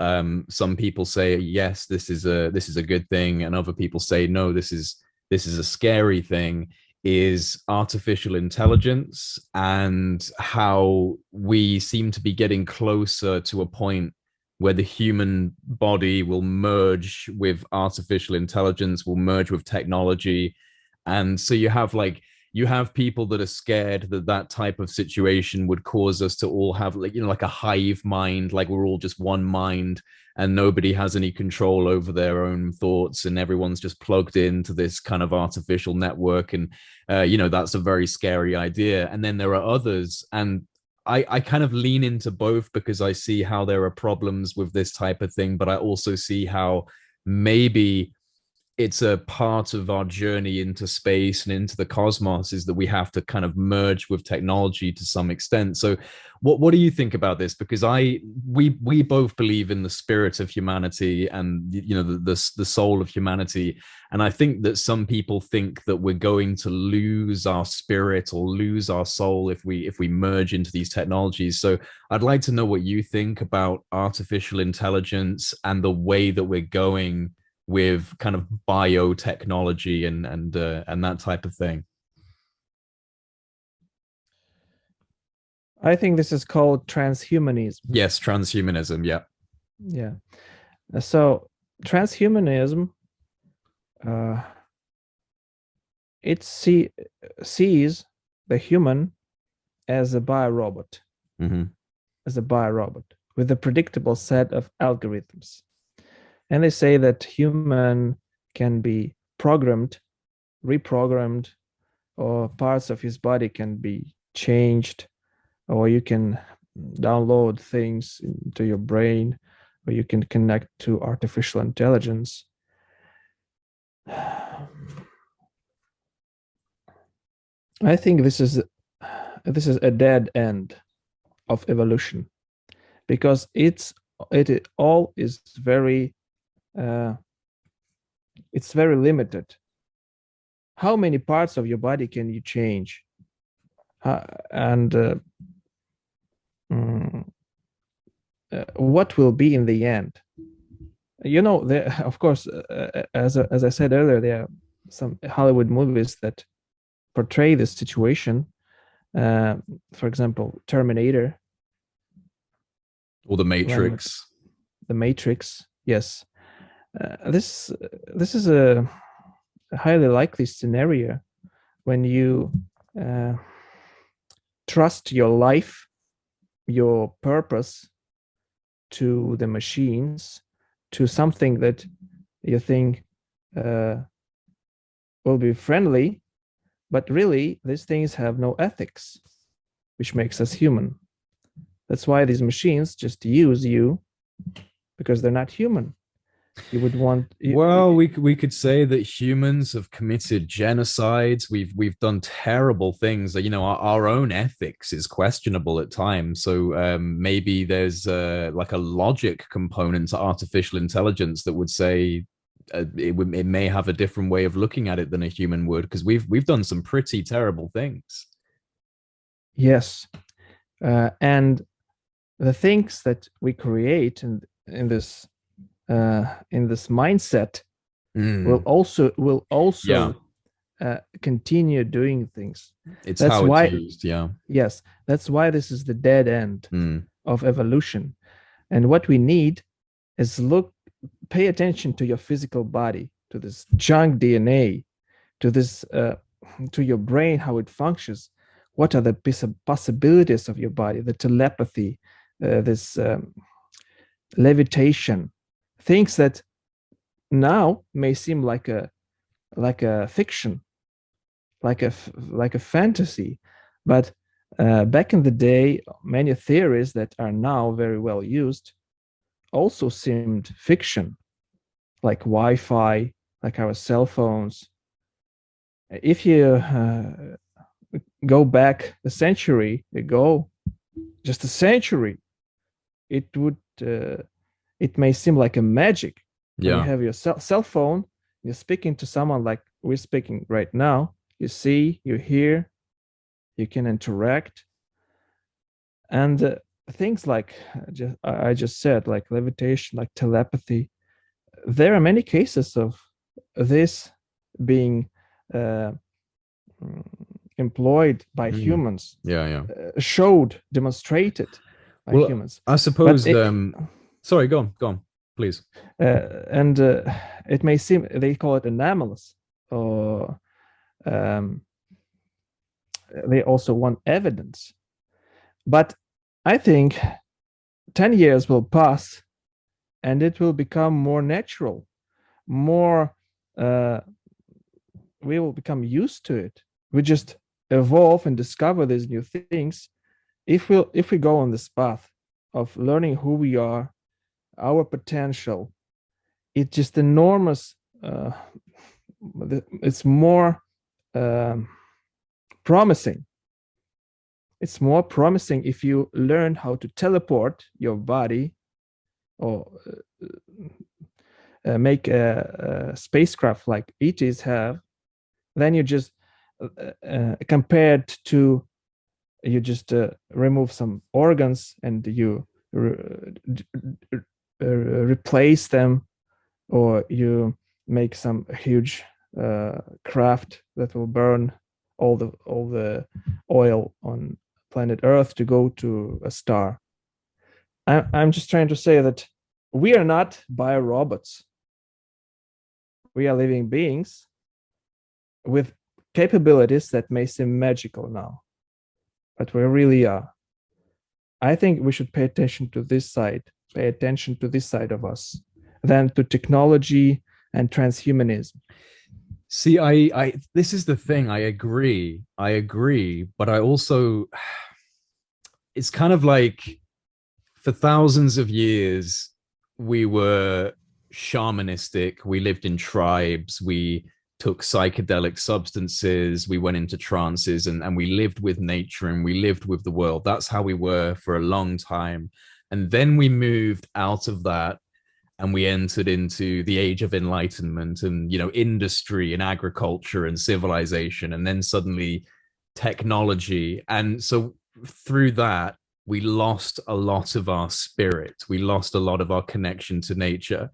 Some people say yes, this is a good thing, and other people say no, this is a scary thing. Is artificial intelligence, and how we seem to be getting closer to a point where the human body will merge with artificial intelligence, will merge with technology. And so you have people that are scared that that type of situation would cause us to all have like a hive mind, like we're all just one mind and nobody has any control over their own thoughts and everyone's just plugged into this kind of artificial network. And that's a very scary idea. And then there are others, and I kind of lean into both because I see how there are problems with this type of thing, but I also see how maybe it's a part of our journey into space and into the cosmos is that we have to kind of merge with technology to some extent. So what do you think about this? Because we both believe in the spirit of humanity and the soul of humanity. And I think that some people think that we're going to lose our spirit or lose our soul if we merge into these technologies. So I'd like to know what you think about artificial intelligence and the way that we're going with kind of biotechnology and that type of thing. I think this is called transhumanism. Yes, transhumanism. Yeah. Yeah. So transhumanism, it sees the human as a biorobot, Mm-hmm. as a biorobot with a predictable set of algorithms. And they say that human can be programmed, reprogrammed, or parts of his body can be changed, or you can download things into your brain, or you can connect to artificial intelligence. I think this is a dead end of evolution, because it all is very it's very limited. How many parts of your body can you change? And what will be in the end. You know, there, of course, as I said earlier, there are some Hollywood movies that portray this situation. For example, Terminator, Or the when Matrix. the Matrix. Yes, this is a highly likely scenario when you uh, trust your life, your purpose to the machines, to something that you think will be friendly, but really these things have no ethics, which makes us human. That's why these machines just use you because they're not human. You would want. Well, we could say that humans have committed genocides. We've done terrible things. You know, our own ethics is questionable at times. So maybe there's like a logic component to artificial intelligence that would say it may have a different way of looking at it than a human would, because we've done some pretty terrible things. Yes, and the things that we create in this mindset will also continue doing things. It's That's how why it's used. Yeah. Yes, that's why this is the dead end Mm. of evolution. And what we need is pay attention to your physical body, to this junk DNA, to this to your brain, how it functions. What are the possibilities of your body? The telepathy, this levitation, things that now may seem like a fiction, like a fantasy, but back in the day, many theories that are now very well used also seemed fiction, like Wi-Fi, like our cell phones. If you go back a century ago, just a century, it may seem like a magic. When you have your cell phone, you're speaking to someone like we're speaking right now. You see, you hear, you can interact, and things like I just said, like levitation, like telepathy. There are many cases of this being employed by humans. Demonstrated by humans. I suppose. Sorry, go on, please. And it may seem they call it anomalous, or they also want evidence. But I think 10 years will pass and it will become more natural, more we will become used to it. We just evolve and discover these new things. If we go on this path of learning who we are, our potential, it's just enormous. It's more promising. It's more promising if you learn how to teleport your body, or make a spacecraft like ETs have. Then you just compared to you just remove some organs and you replace them, or you make some huge craft that will burn all the oil on planet Earth to go to a star. I'm just trying to say that we are not biorobots. We are living beings with capabilities that may seem magical now, but we really are. I think we should pay attention to this side of us, than to technology and transhumanism. See, I this is the thing. I agree, but I also, it's kind of like, for thousands of years we were shamanistic. We lived in tribes. We took psychedelic substances. We went into trances, and we lived with nature and we lived with the world. That's how we were for a long time. And then we moved out of that and we entered into the age of enlightenment and, you know, industry and agriculture and civilization, and then suddenly technology. And so through that, we lost a lot of our spirit. We lost a lot of our connection to nature.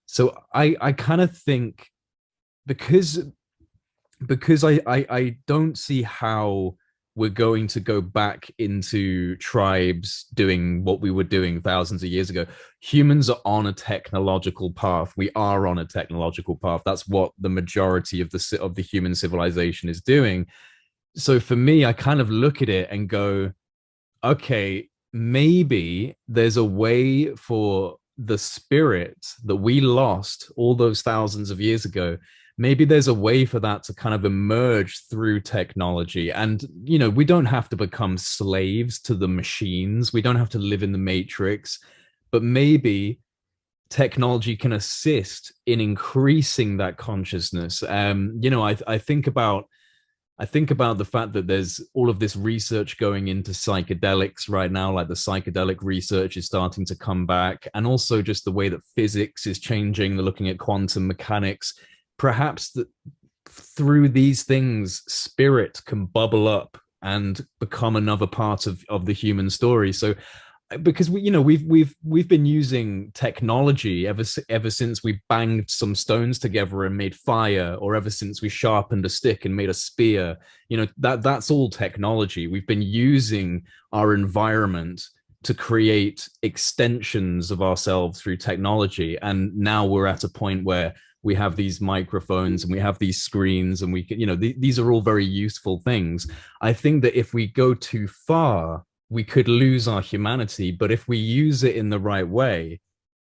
So I kind of think because I don't see how we're going to go back into tribes doing what we were doing thousands of years ago. Humans are on a technological path. We are on a technological path. That's what the majority of the human civilization is doing. So for me, I kind of look at it and go, okay, maybe there's a way for the spirit that we lost all those thousands of years ago. Maybe there's a way for that to kind of emerge through technology. And, you know, we don't have to become slaves to the machines. We don't have to live in the matrix, but maybe technology can assist in increasing that consciousness. You know, I think about the fact that there's all of this research going into psychedelics right now, like the psychedelic research is starting to come back, and also just the way that physics is changing. They're looking at quantum mechanics. Perhaps that through these things, spirit can bubble up and become another part of the human story. So because we've been using technology ever since we banged some stones together and made fire, or ever since we sharpened a stick and made a spear. You know, that's all technology. We've been using our environment to create extensions of ourselves through technology, and now we're at a point where we have these microphones and we have these screens, and we can, you know, these are all very useful things. I think that if we go too far, we could lose our humanity. But if we use it in the right way,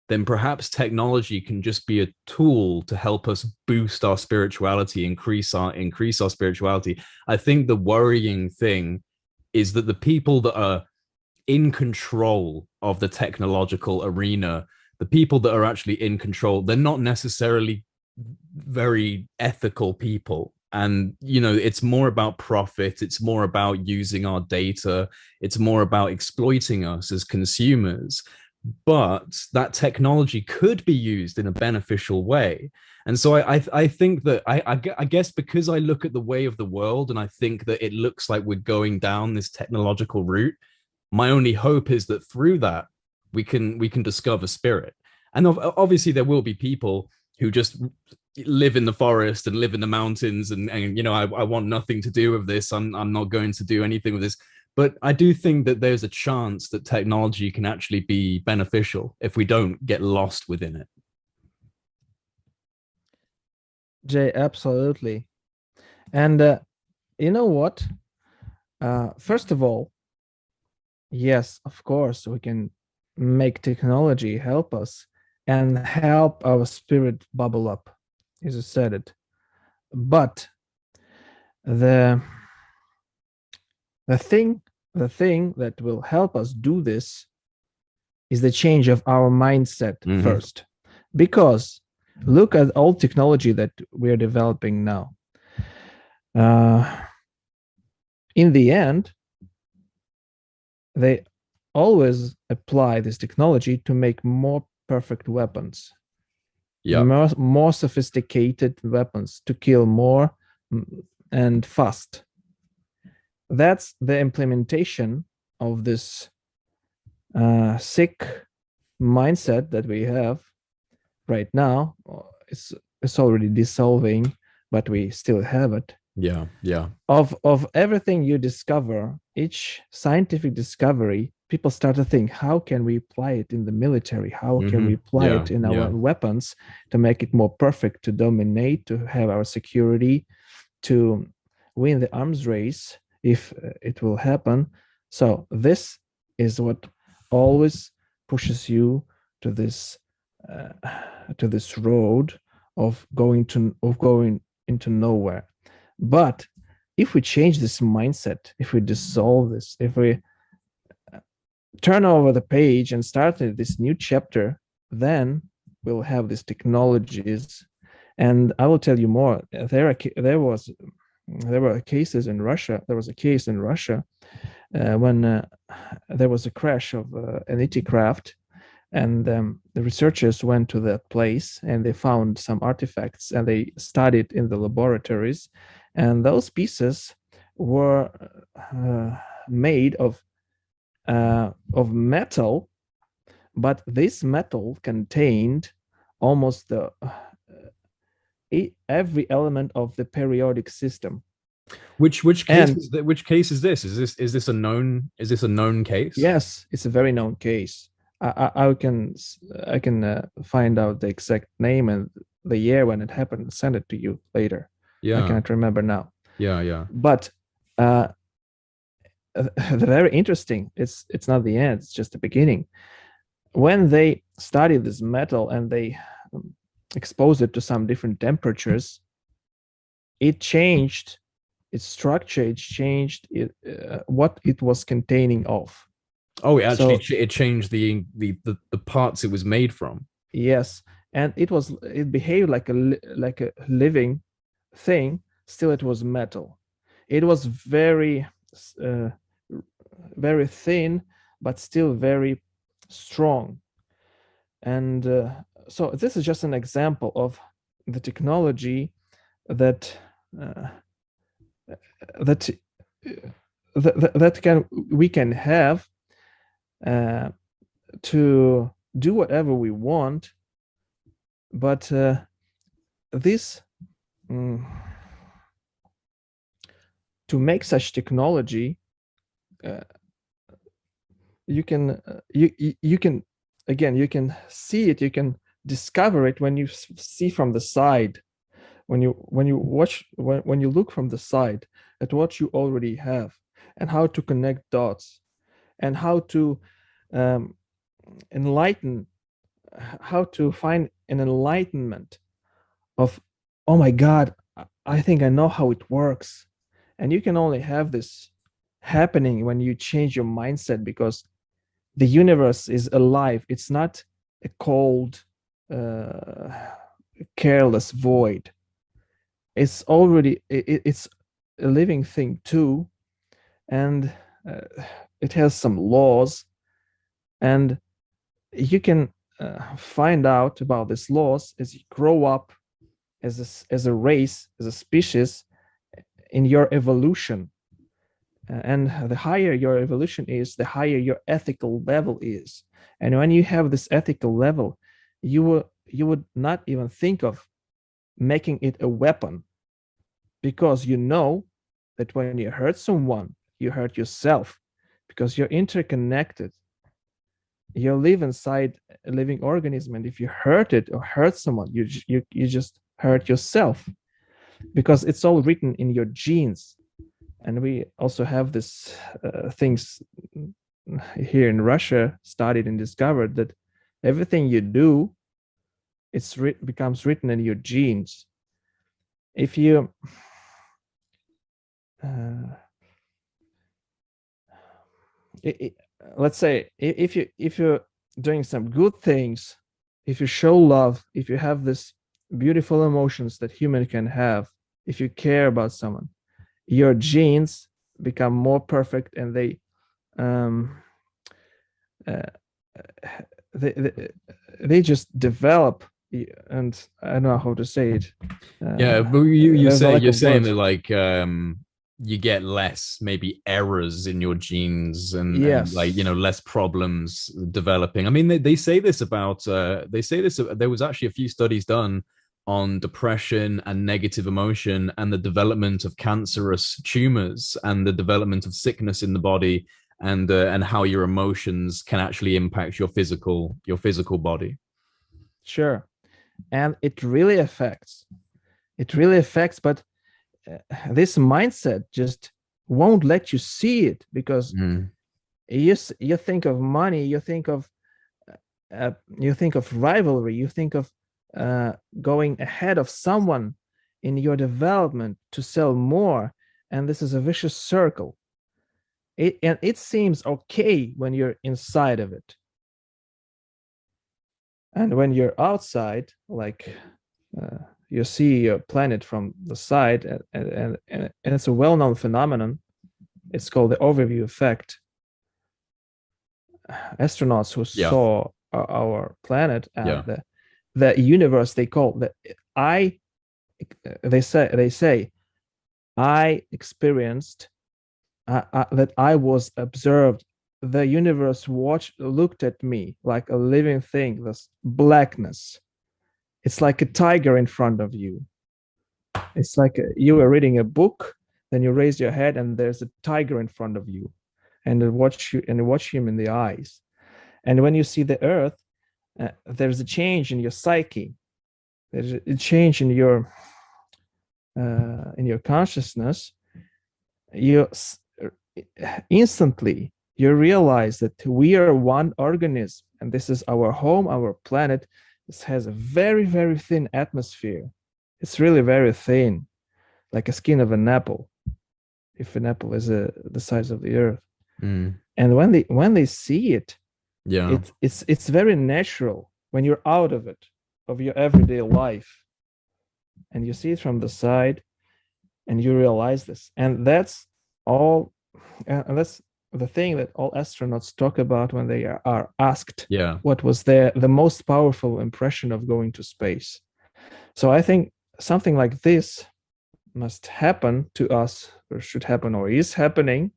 then perhaps technology can just be a tool to help us boost our spirituality, increase our spirituality. I think the worrying thing is that the people that are in control of the technological arena, the people that are actually in control, they're not necessarily very ethical people. And, you know, it's more about profit. It's more about using our data. It's more about exploiting us as consumers. But that technology could be used in a beneficial way. And so I think that I guess because I look at the way of the world and I think that it looks like we're going down this technological route, my only hope is that through that we can discover spirit. And obviously there will be people who just live in the forest and live in the mountains, and you know, I want nothing to do with this. I'm not going to do anything with this. But I do think that there's a chance that technology can actually be beneficial if we don't get lost within it. Jay, absolutely. And you know what? First of all, yes, of course, we can make technology help us and help our spirit bubble up, as you said it. But the thing that will help us do this is the change of our mindset first. Because look at all technology that we're developing now. In the end, they always apply this technology to make more perfect weapons, more sophisticated weapons to kill more and fast. That's the implementation of this sick mindset that we have right now. It's already dissolving, but we still have it. Of everything you discover, each scientific discovery, people start to think, how can we apply it in the military? How can we apply it in our weapons to make it more perfect, to dominate, to have our security, to win the arms race if it will happen? So this is what always pushes you to this road of going into nowhere. But if we change this mindset, if we dissolve this, if we turn over the page and start this new chapter, then we'll have these technologies. And I will tell you more. There were cases in Russia. There was a case in Russia when there was a crash of an ET craft, and the researchers went to that place and they found some artifacts and they studied in the laboratories, and those pieces were made of of metal, but this metal contained almost every element of the periodic system. Which case is that? Which case is this? Is this a known case? Yes, it's a very known case. I can find out the exact name and the year when it happened and send it to you later. Yeah. I cannot remember now. Yeah. But very interesting. It's not the end. It's just the beginning. When they studied this metal and they exposed it to some different temperatures, it changed its structure. It changed what it was containing of. Oh, it changed the parts it was made from. Yes, and it behaved like a living thing. Still, it was metal. It was very very thin, but still very strong. And so this is just an example of the technology that we can have to do whatever we want, but this to make such technology, you can again, you can see it, you can discover it when you see from the side, when you look from the side at what you already have and how to connect dots and how to enlighten, how to find an enlightenment of, oh my God, I think I know how it works. And you can only have this happening when you change your mindset, because the universe is alive. It's not a cold, careless void. It's already, it's a living thing too. And it has some laws, and you can find out about these laws as you grow up as a race, as a species in your evolution. And the higher your evolution is, the higher your ethical level is. And when you have this ethical level, you would not even think of making it a weapon, because you know that when you hurt someone, you hurt yourself, because you're interconnected. You live inside a living organism, and if you hurt it or hurt someone, you just hurt yourself, because it's all written in your genes. And we also have this things here in Russia studied and discovered that everything you do, becomes written in your genes. If you let's say if you're doing some good things, if you show love, if you have this beautiful emotions that human can have, if you care about someone, your genes become more perfect, and they just develop. And I don't know how to say it. Yeah, but you're saying that like you get less maybe errors in your genes, and like, you know, less problems developing. I mean, they say this about there was actually a few studies done on depression and negative emotion and the development of cancerous tumors and the development of sickness in the body, and how your emotions can actually impact your physical body. Sure. And it really affects, but this mindset just won't let you see it, because you think of money, you think of rivalry, you think of going ahead of someone in your development to sell more, and this is a vicious circle. And it seems okay when you're inside of it, and when you're outside, like you see your planet from the side, and it's a well-known phenomenon. It's called the overview effect. Astronauts who saw our planet and the universe, they call that they say I experienced that I was observed the universe looked at me like a living thing, this blackness. It's like a tiger in front of you. It's like you were reading a book, then you raise your head and there's a tiger in front of you, and you watch him in the eyes. And when you see the earth, there's a change in your psyche. There's a change in your consciousness. You instantly you realize that we are one organism, and this is our home, our planet. This has a very, very thin atmosphere. It's really very thin, like a skin of an apple, if an apple is the size of the earth. And when they see it, yeah, it's very natural when you're out of it, of your everyday life, and you see it from the side, and you realize this. And that's all. And that's the thing that all astronauts talk about when they are asked, what was the most powerful impression of going to space. So I think something like this must happen to us, or should happen, or is happening.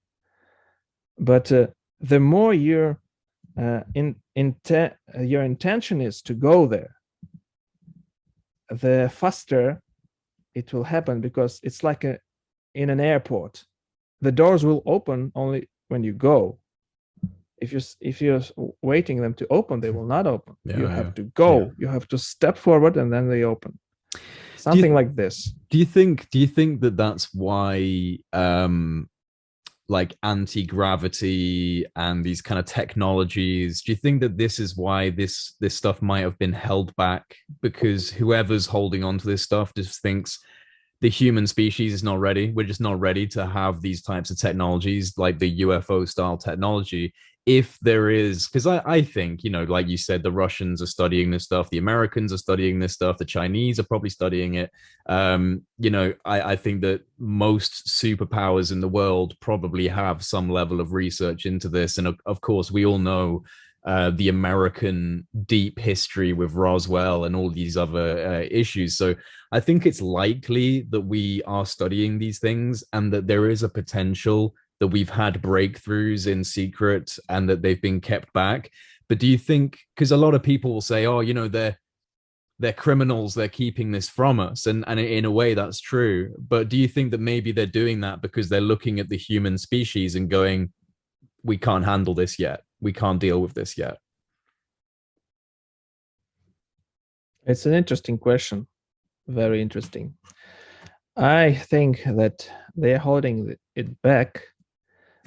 But the more your intention is to go there, the faster it will happen, because it's like in an airport. The doors will open only when you go. If you're waiting them to open, they will not open. You have to go. You have to step forward, and then they open. Something like this. Do you think that that's why like anti-gravity and these kind of technologies, do you think that this is why this stuff might have been held back? Because whoever's holding on to this stuff just thinks the human species is not ready. We're just not ready to have these types of technologies, like the UFO style technology. If there is, because I think, like you said, the Russians are studying this stuff, the Americans are studying this stuff, the Chinese are probably studying it. I think that most superpowers in the world probably have some level of research into this. And of course, we all know the American deep history with Roswell and all these other issues. So I think it's likely that we are studying these things, and that there is a potential that we've had breakthroughs in secret and that they've been kept back. But do you think, because a lot of people will say, oh, they're criminals, they're keeping this from us, and in a way that's true, but do you think that maybe they're doing that because they're looking at the human species and going, we can't handle this yet, we can't deal with this yet? It's an interesting question, very interesting. I think that they're holding it back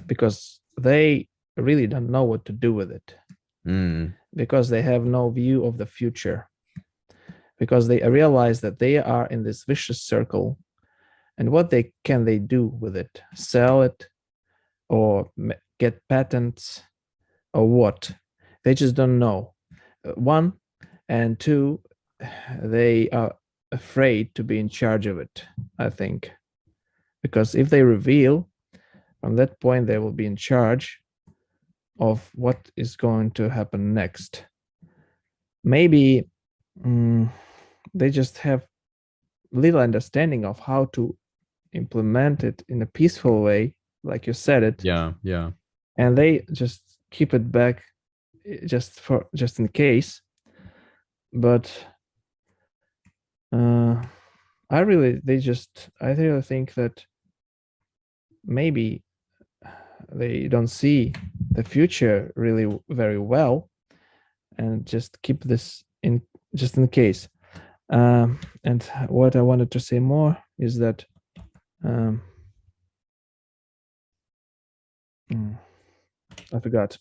because they really don't know what to do with it, because they have no view of the future, because they realize that they are in this vicious circle, and what can they do with it? Sell it, or get patents, or what? They just don't know. One, and two, they are afraid to be in charge of it, I think, because if they reveal, from that point they will be in charge of what is going to happen next. Maybe they just have little understanding of how to implement it in a peaceful way, like you said it. Yeah. And they just keep it back just in case. But I really think that maybe they don't see the future really very well, and just keep this in just in case. And what I wanted to say more is that I forgot.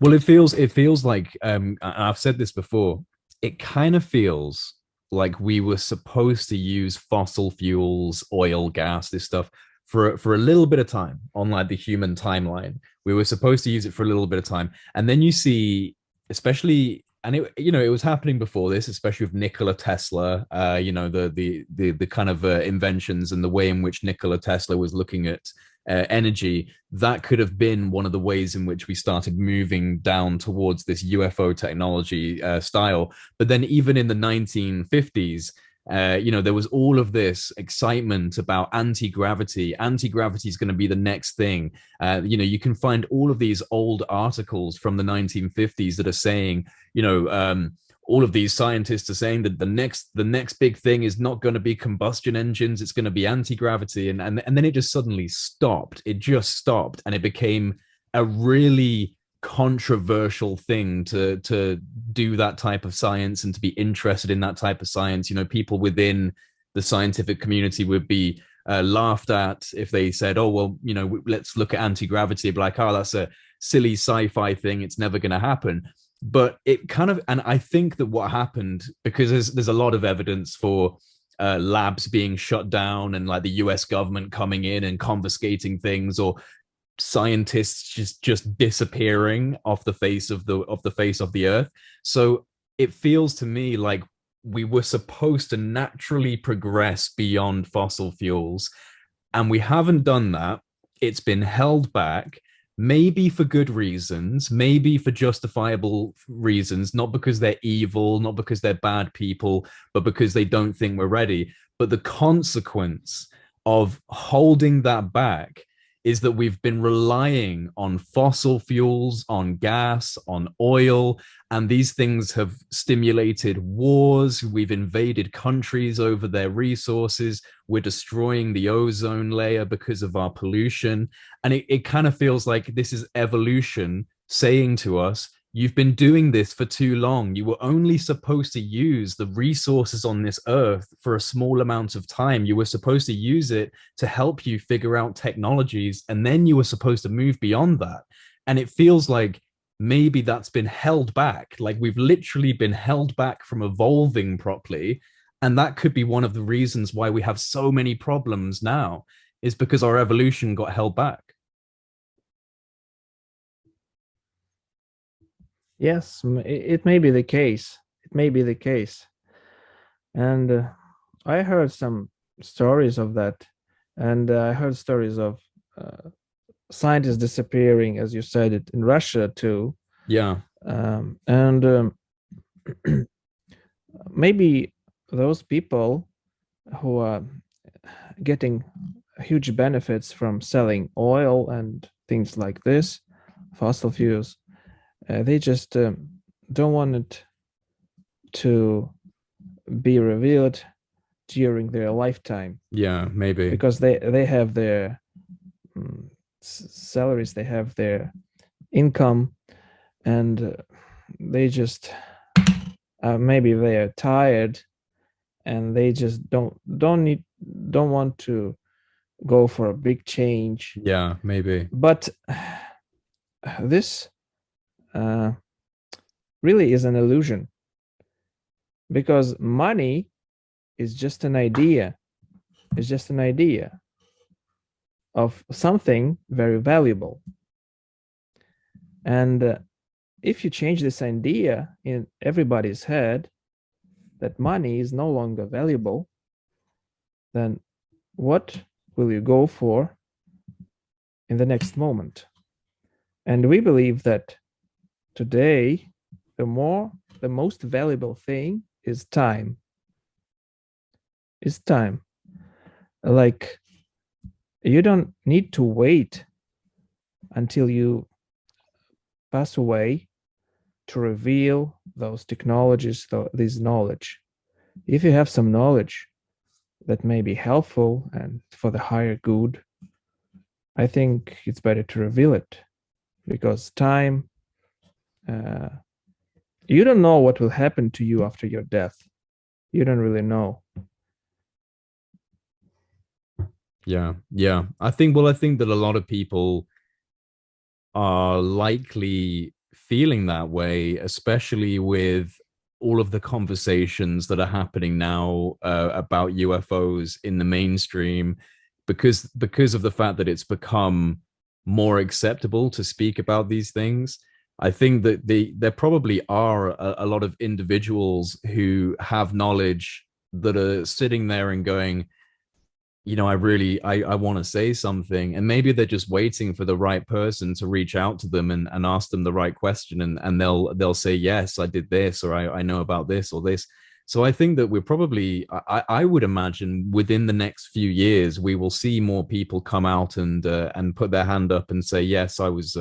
Well, it feels like I've said this before, it kind of feels like we were supposed to use fossil fuels, oil, gas, this stuff for a little bit of time on like the human timeline. We were supposed to use it for a little bit of time, and then you see, especially, and it was happening before this, especially with Nikola Tesla, the kind of inventions and the way in which Nikola Tesla was looking at energy. That could have been one of the ways in which we started moving down towards this UFO technology style. But then even in the 1950s, You know, there was all of this excitement about anti-gravity. Anti-gravity is going to be the next thing. You know, you can find all of these old articles from the 1950s that are saying, you know, all of these scientists are saying that the next big thing is not going to be combustion engines, it's going to be anti-gravity, and then it just suddenly stopped. It just stopped, and it became a really controversial thing to do that type of science and to be interested in that type of science. You know, people within the scientific community would be laughed at if they said, oh well, you know, let's look at anti-gravity, be like, oh, that's a silly sci-fi thing, it's never going to happen. But it kind of, and I think that what happened, because there's a lot of evidence for labs being shut down and like the US government coming in and confiscating things, or scientists just disappearing off the face of the earth. So it feels to me like we were supposed to naturally progress beyond fossil fuels, and we haven't done that. It's been held back, maybe for good reasons, maybe for justifiable reasons, not because they're evil, not because they're bad people, but because they don't think we're ready. But the consequence of holding that back is that we've been relying on fossil fuels, on gas, on oil, and these things have stimulated wars. We've invaded countries over their resources. We're destroying the ozone layer because of our pollution. And it kind of feels like this is evolution saying to us, you've been doing this for too long. You were only supposed to use the resources on this earth for a small amount of time. You were supposed to use it to help you figure out technologies, and then you were supposed to move beyond that. And it feels like maybe that's been held back. Like we've literally been held back from evolving properly. And that could be one of the reasons why we have so many problems now, is because our evolution got held back. Yes, it may be the case. It may be the case. And I heard some stories of that. And I heard stories of scientists disappearing, as you said it, in Russia too. Yeah. And maybe those people who are getting huge benefits from selling oil and things like this, fossil fuels, they just don't want it to be revealed during their lifetime. Yeah, maybe. Because they have their salaries, they have their income, and they just maybe they are tired, and they just don't want to go for a big change. Yeah, maybe. But this really is an illusion, because money is just an idea. It's just an idea of something very valuable. And if you change this idea in everybody's head that money is no longer valuable, then what will you go for in the next moment? And we believe that today, the most valuable thing is time. Is time. Like, you don't need to wait until you pass away to reveal those technologies, this knowledge. If you have some knowledge that may be helpful and for the higher good, I think it's better to reveal it, because time, you don't know what will happen to you after your death. You don't really know. Yeah. I think that a lot of people are likely feeling that way, especially with all of the conversations that are happening now about UFOs in the mainstream, because of the fact that it's become more acceptable to speak about these things. I think that there probably are a lot of individuals who have knowledge that are sitting there and going, you know, I want to say something, and maybe they're just waiting for the right person to reach out to them and ask them the right question, and they'll say, yes, I did this, or I know about this or this. So I think that we're probably, I would imagine within the next few years, we will see more people come out and put their hand up and say, yes, I was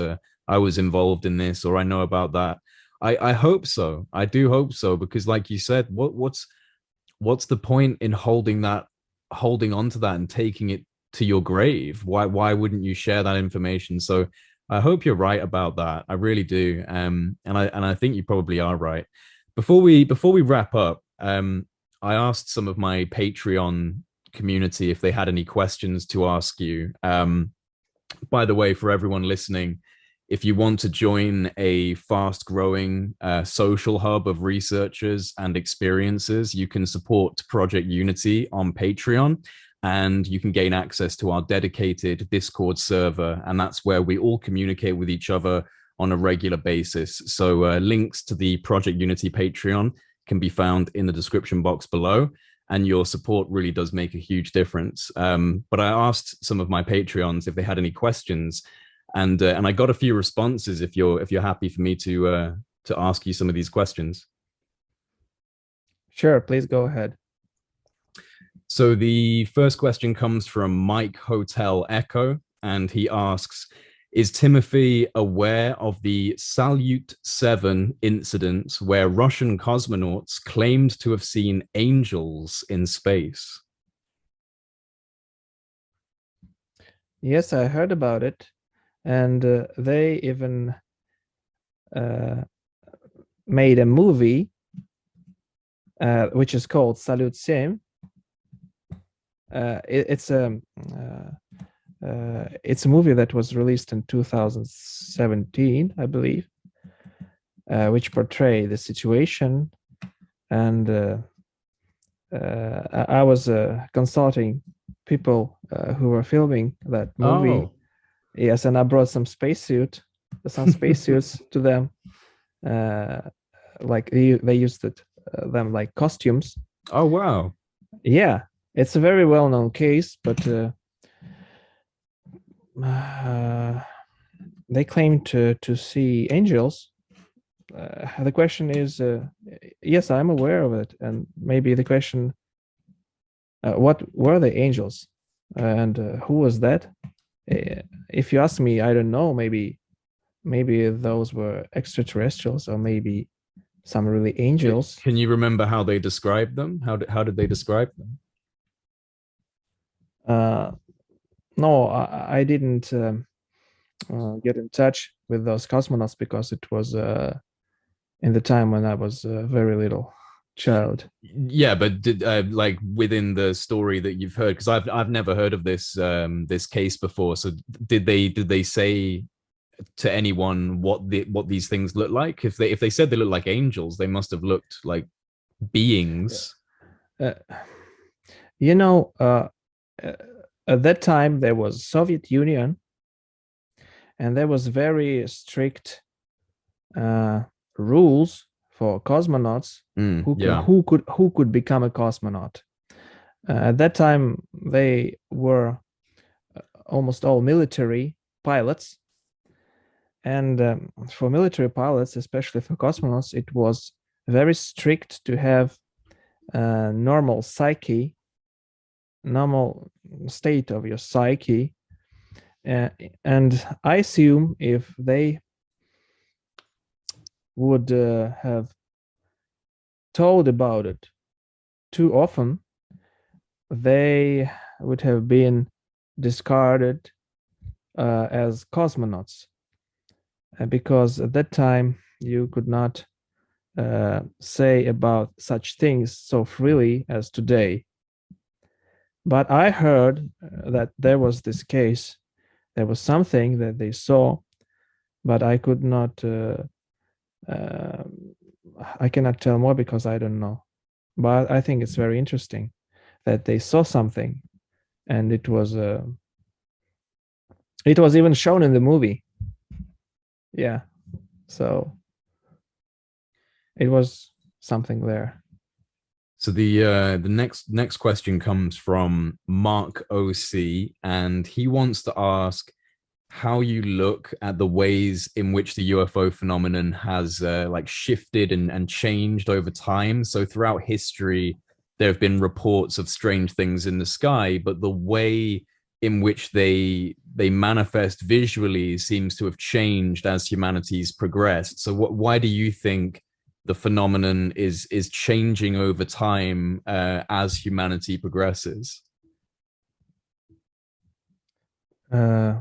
involved in this, or I know about that. I hope so. I do hope so, because like you said, what's the point in holding on to that and taking it to your grave? Why wouldn't you share that information? So I hope you're right about that. I really do. And I think you probably are right. Before we wrap up, I asked some of my Patreon community if they had any questions to ask you. By the way, for everyone listening, if you want to join a fast growing social hub of researchers and experiences, you can support Project Unity on Patreon, and you can gain access to our dedicated Discord server. And that's where we all communicate with each other on a regular basis. So links to the Project Unity Patreon can be found in the description box below. And your support really does make a huge difference. But I asked some of my Patreons if they had any questions, and I got a few responses. If you're happy for me to ask you some of these questions. Sure, please go ahead. So the first question comes from Mike Hotel Echo, and he asks, is Timofey aware of the Salyut 7 incident where Russian cosmonauts claimed to have seen angels in space? Yes, I heard about it. And they even made a movie which is called Salyut 7. It's a movie that was released in 2017, I believe, which portrayed the situation. And I was consulting people who were filming that movie. Oh. Yes, and I brought some spacesuits to them. Like they used them like costumes. Oh, wow. Yeah, it's a very well-known case, but they claim to see angels. The question is, yes, I'm aware of it, and maybe the question, what were the angels, and who was that? If you ask me, I don't know. Maybe those were extraterrestrials, or maybe some really angels. Can you remember how they described them? How did they describe them? No, I didn't get in touch with those cosmonauts because it was in the time when I was a very little child. Yeah, but did like within the story that you've heard, because I've never heard of this case before. So did they say to anyone what these things look like? If they said they look like angels, they must have looked like beings. You know, at that time there was Soviet Union, and there was very strict rules for cosmonauts who could become a cosmonaut. At that time, they were almost all military pilots, and for military pilots, especially for cosmonauts, it was very strict to have a normal psyche, normal state of your psyche. And I assume if they would have told about it too often, they would have been discarded as cosmonauts, because at that time you could not say about such things so freely as today. But I heard that there was this case, there was something that they saw, but I could not I cannot tell more because I don't know. But I think it's very interesting that they saw something, and it was even shown in the movie. Yeah, so it was something there. So the next question comes from Mark OC, and he wants to ask, how you look at the ways in which the UFO phenomenon has like shifted and changed over time. So throughout history, there have been reports of strange things in the sky, but the way in which they manifest visually seems to have changed as humanity's progressed. So why do you think the phenomenon is changing over time as humanity progresses? Uh,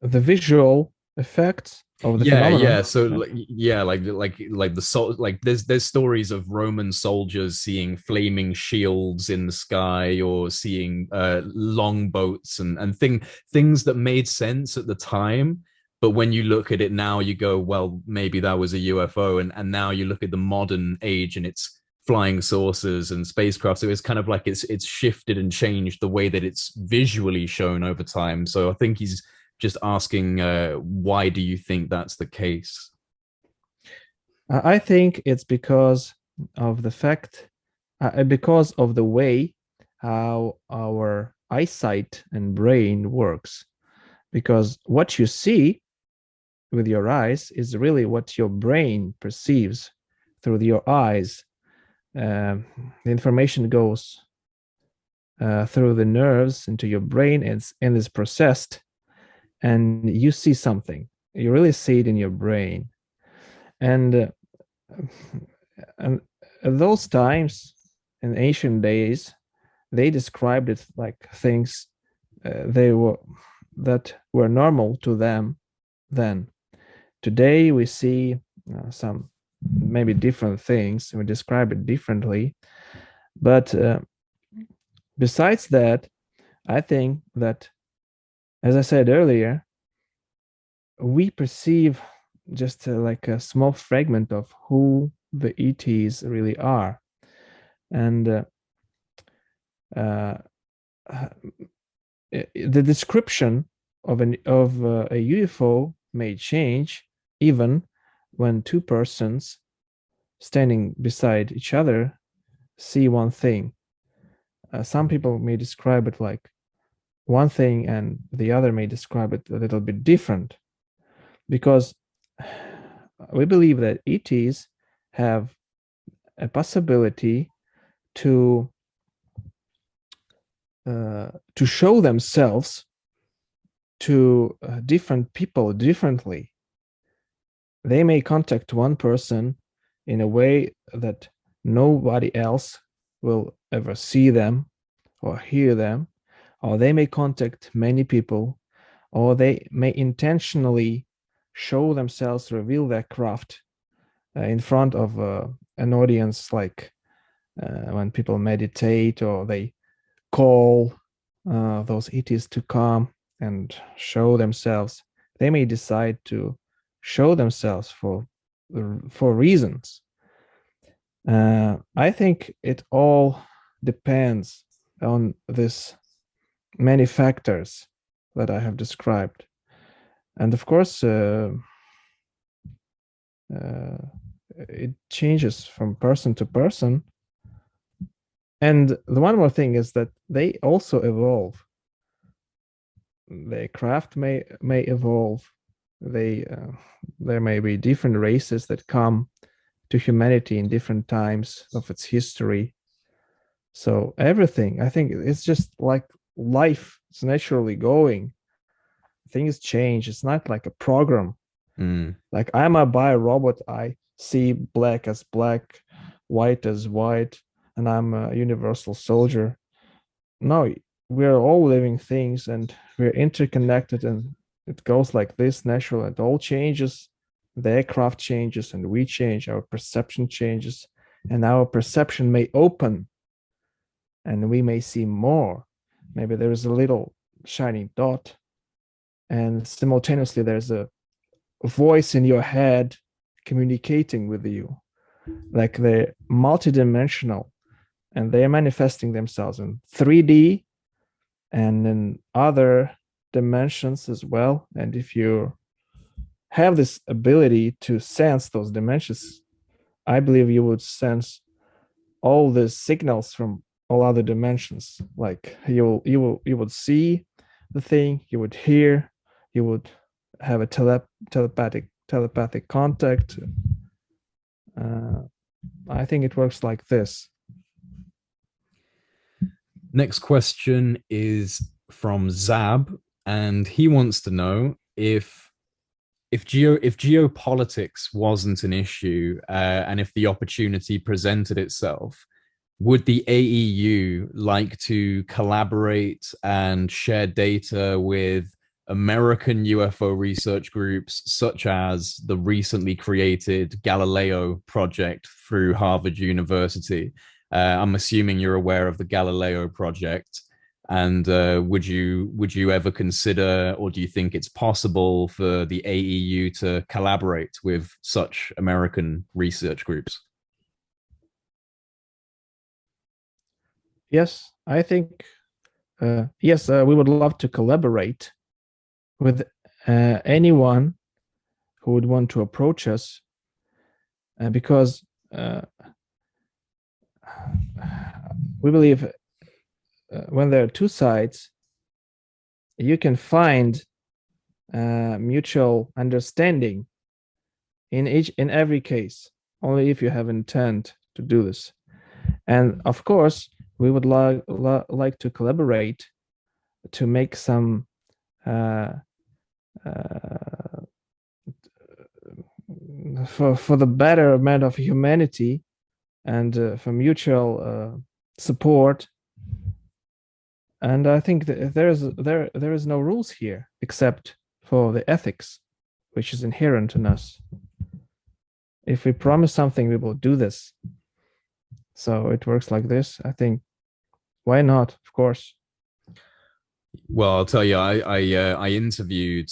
the visual effects of the Yeah, phenomenon. so like, yeah, like the soul, like there's stories of Roman soldiers seeing flaming shields in the sky, or seeing longboats and things that made sense at the time, but when you look at it now, you go, well, maybe that was a UFO. And now you look at the modern age and it's flying saucers and spacecraft. So it's kind of like it's shifted and changed the way that it's visually shown over time. So I think he's just asking, why do you think that's the case? I think it's because of the fact, because of the way how our eyesight and brain works. Because what you see with your eyes is really what your brain perceives through your eyes. The information goes through the nerves into your brain and is processed, and you see something. You really see it in your brain. And and at those times in ancient days, they described it like things they were that were normal to them then. Today we see some maybe different things. We describe it differently, but besides that, I think that, as I said earlier, we perceive just like a small fragment of who the ETs really are. And the description of a UFO may change even when two persons standing beside each other see one thing. Some people may describe it like one thing, and the other may describe it a little bit different, because we believe that ETs have a possibility to show themselves to different people differently. They may contact one person in a way that nobody else will ever see them or hear them, or they may contact many people, or they may intentionally show themselves, reveal their craft in front of an audience, like when people meditate, or they call those ETs to come and show themselves. They may decide to show themselves for reasons. I think it all depends on this many factors that I have described, and of course, it changes from person to person. And the one more thing is that they also evolve. The craft may evolve. There may be different races that come to humanity in different times of its history. So everything, I think, it's just like life. It's naturally going. Things change. It's not like a program. Like I'm a bio-robot. I see black as black, white as white, and I'm a universal soldier. No, we're all living things, and we're interconnected, and it goes like this naturally. It all changes. The aircraft changes, and we change. Our perception changes, and our perception may open, and we may see more. Maybe there is a little shining dot, and simultaneously there's a voice in your head communicating with you, like they're multidimensional, and they're manifesting themselves in 3D and in other dimensions as well. And if you have this ability to sense those dimensions, I believe you would sense all the signals from all other dimensions. Like you would see the thing, you would hear, you would have a telepathic contact. I think it works like this. Next question is from Zab, and he wants to know if geopolitics wasn't an issue, and if the opportunity presented itself, would the AEU like to collaborate and share data with American UFO research groups, such as the recently created Galileo project through Harvard University? I'm assuming you're aware of the Galileo project. And would you ever consider, or do you think it's possible for the AEU to collaborate with such American research groups? Yes, I think yes, we would love to collaborate with anyone who would want to approach us, because we believe when there are two sides, you can find mutual understanding in every case, only if you have intent to do this. And of course, we would like to collaborate to make some for the betterment of humanity, and for mutual support. And I think that there is no rules here except for the ethics, which is inherent in us. If we promise something, we will do this. So it works like this. I think, why not? Of course. Well, I'll tell you, I interviewed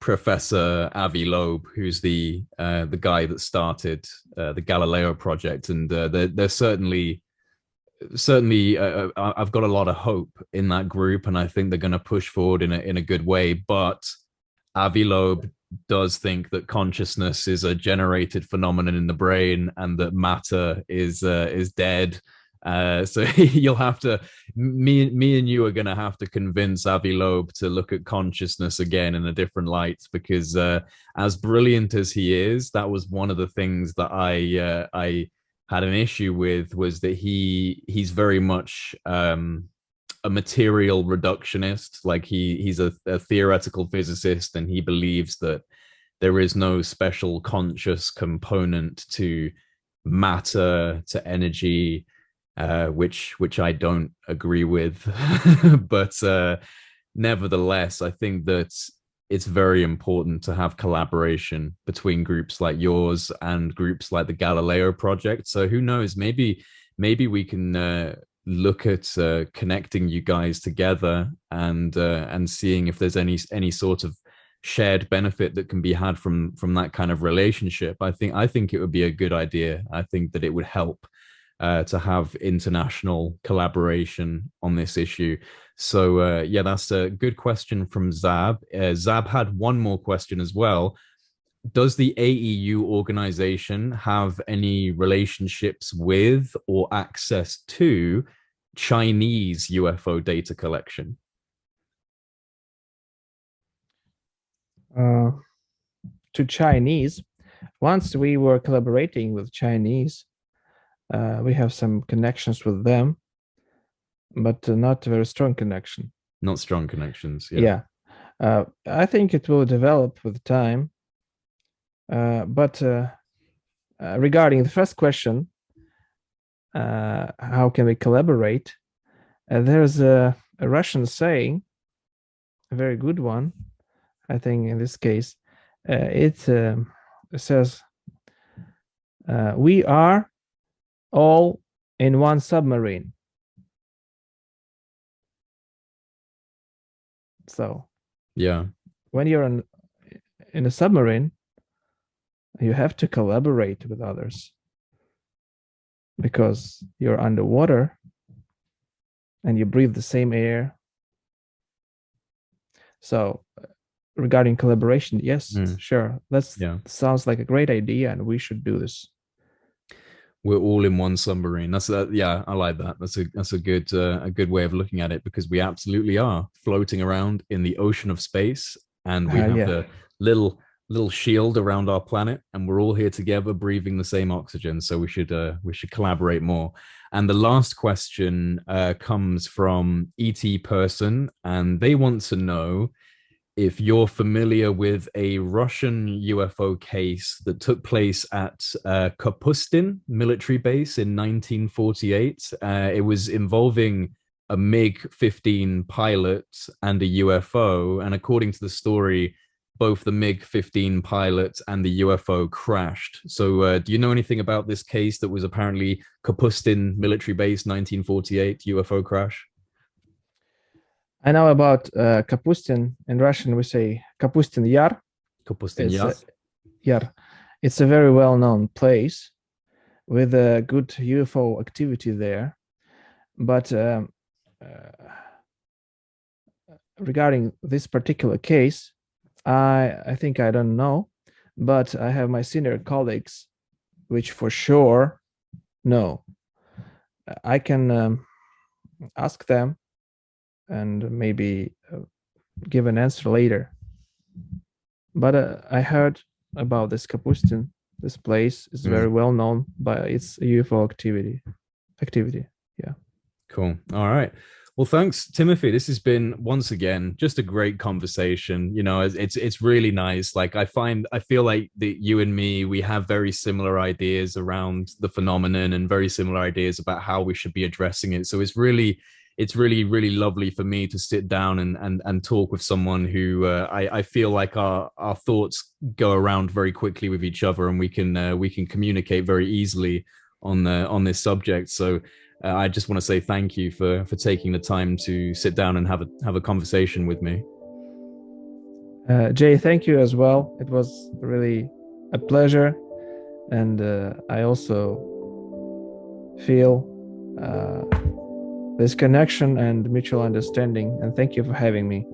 Professor Avi Loeb, who's the guy that started the Galileo project, and they're certainly I've got a lot of hope in that group, and I think they're going to push forward in a good way. But Avi Loeb does think that consciousness is a generated phenomenon in the brain, and that matter is dead. So you'll have to, me and you are going to have to convince Avi Loeb to look at consciousness again in a different light, because as brilliant as he is, that was one of the things that I had an issue with, was that he's very much a material reductionist. Like he's a theoretical physicist, and he believes that there is no special conscious component to matter, to energy, which I don't agree with. But nevertheless, I think that it's very important to have collaboration between groups like yours and groups like the Galileo project. So who knows, maybe we can look at connecting you guys together, and seeing if there's any sort of shared benefit that can be had from that kind of relationship. I think it would be a good idea. I think that it would help to have international collaboration on this issue. So yeah, that's a good question from Zab. Zab had one more question as well. Does the AEU organization have any relationships with or access to Chinese UFO data collection? To Chinese, once we were collaborating with Chinese, we have some connections with them, but not very strong connection. Not strong connections. Yeah. I think it will develop with time. But regarding the first question, how can we collaborate? There's a Russian saying, a very good one, I think in this case. It says, we are all in one submarine. So yeah, when you're in a submarine, you have to collaborate with others, because you're underwater and you breathe the same air. So regarding collaboration, yes, sure, sounds like a great idea, and we should do this. We're all in one submarine. That's yeah, I like that. That's a good way of looking at it, because we absolutely are floating around in the ocean of space, and we have Yeah. the little shield around our planet, and we're all here together breathing the same oxygen. So we should collaborate more. And the last question comes from ET person, and they want to know if you're familiar with a Russian UFO case that took place at Kapustin military base in 1948. It was involving a MiG-15 pilot and a UFO. And according to the story, both the MiG-15 pilot and the UFO crashed. So do you know anything about this case that was apparently Kapustin military base 1948 UFO crash? I know about Kapustin. In Russian, we say Kapustin Yar. Kapustin, It's yeah. Yar. It's a very well-known place with a good UFO activity there. But regarding this particular case, I think I don't know, but I have my senior colleagues, which for sure know. I can ask them and maybe give an answer later. But I heard about this Kapustin. This place is very well known by its UFO activity. Yeah. Cool. All right. Well, thanks, Timothy. This has been once again just a great conversation. You know, it's really nice. Like I feel like that you and me, we have very similar ideas around the phenomenon and very similar ideas about how we should be addressing it. So it's really lovely for me to sit down and talk with someone who I feel like our thoughts go around very quickly with each other, and we can communicate very easily on this subject. So I just want to say thank you for taking the time to sit down and have a conversation with me. Jay, thank you as well. It was really a pleasure, and I also feel this connection and mutual understanding. And thank you for having me.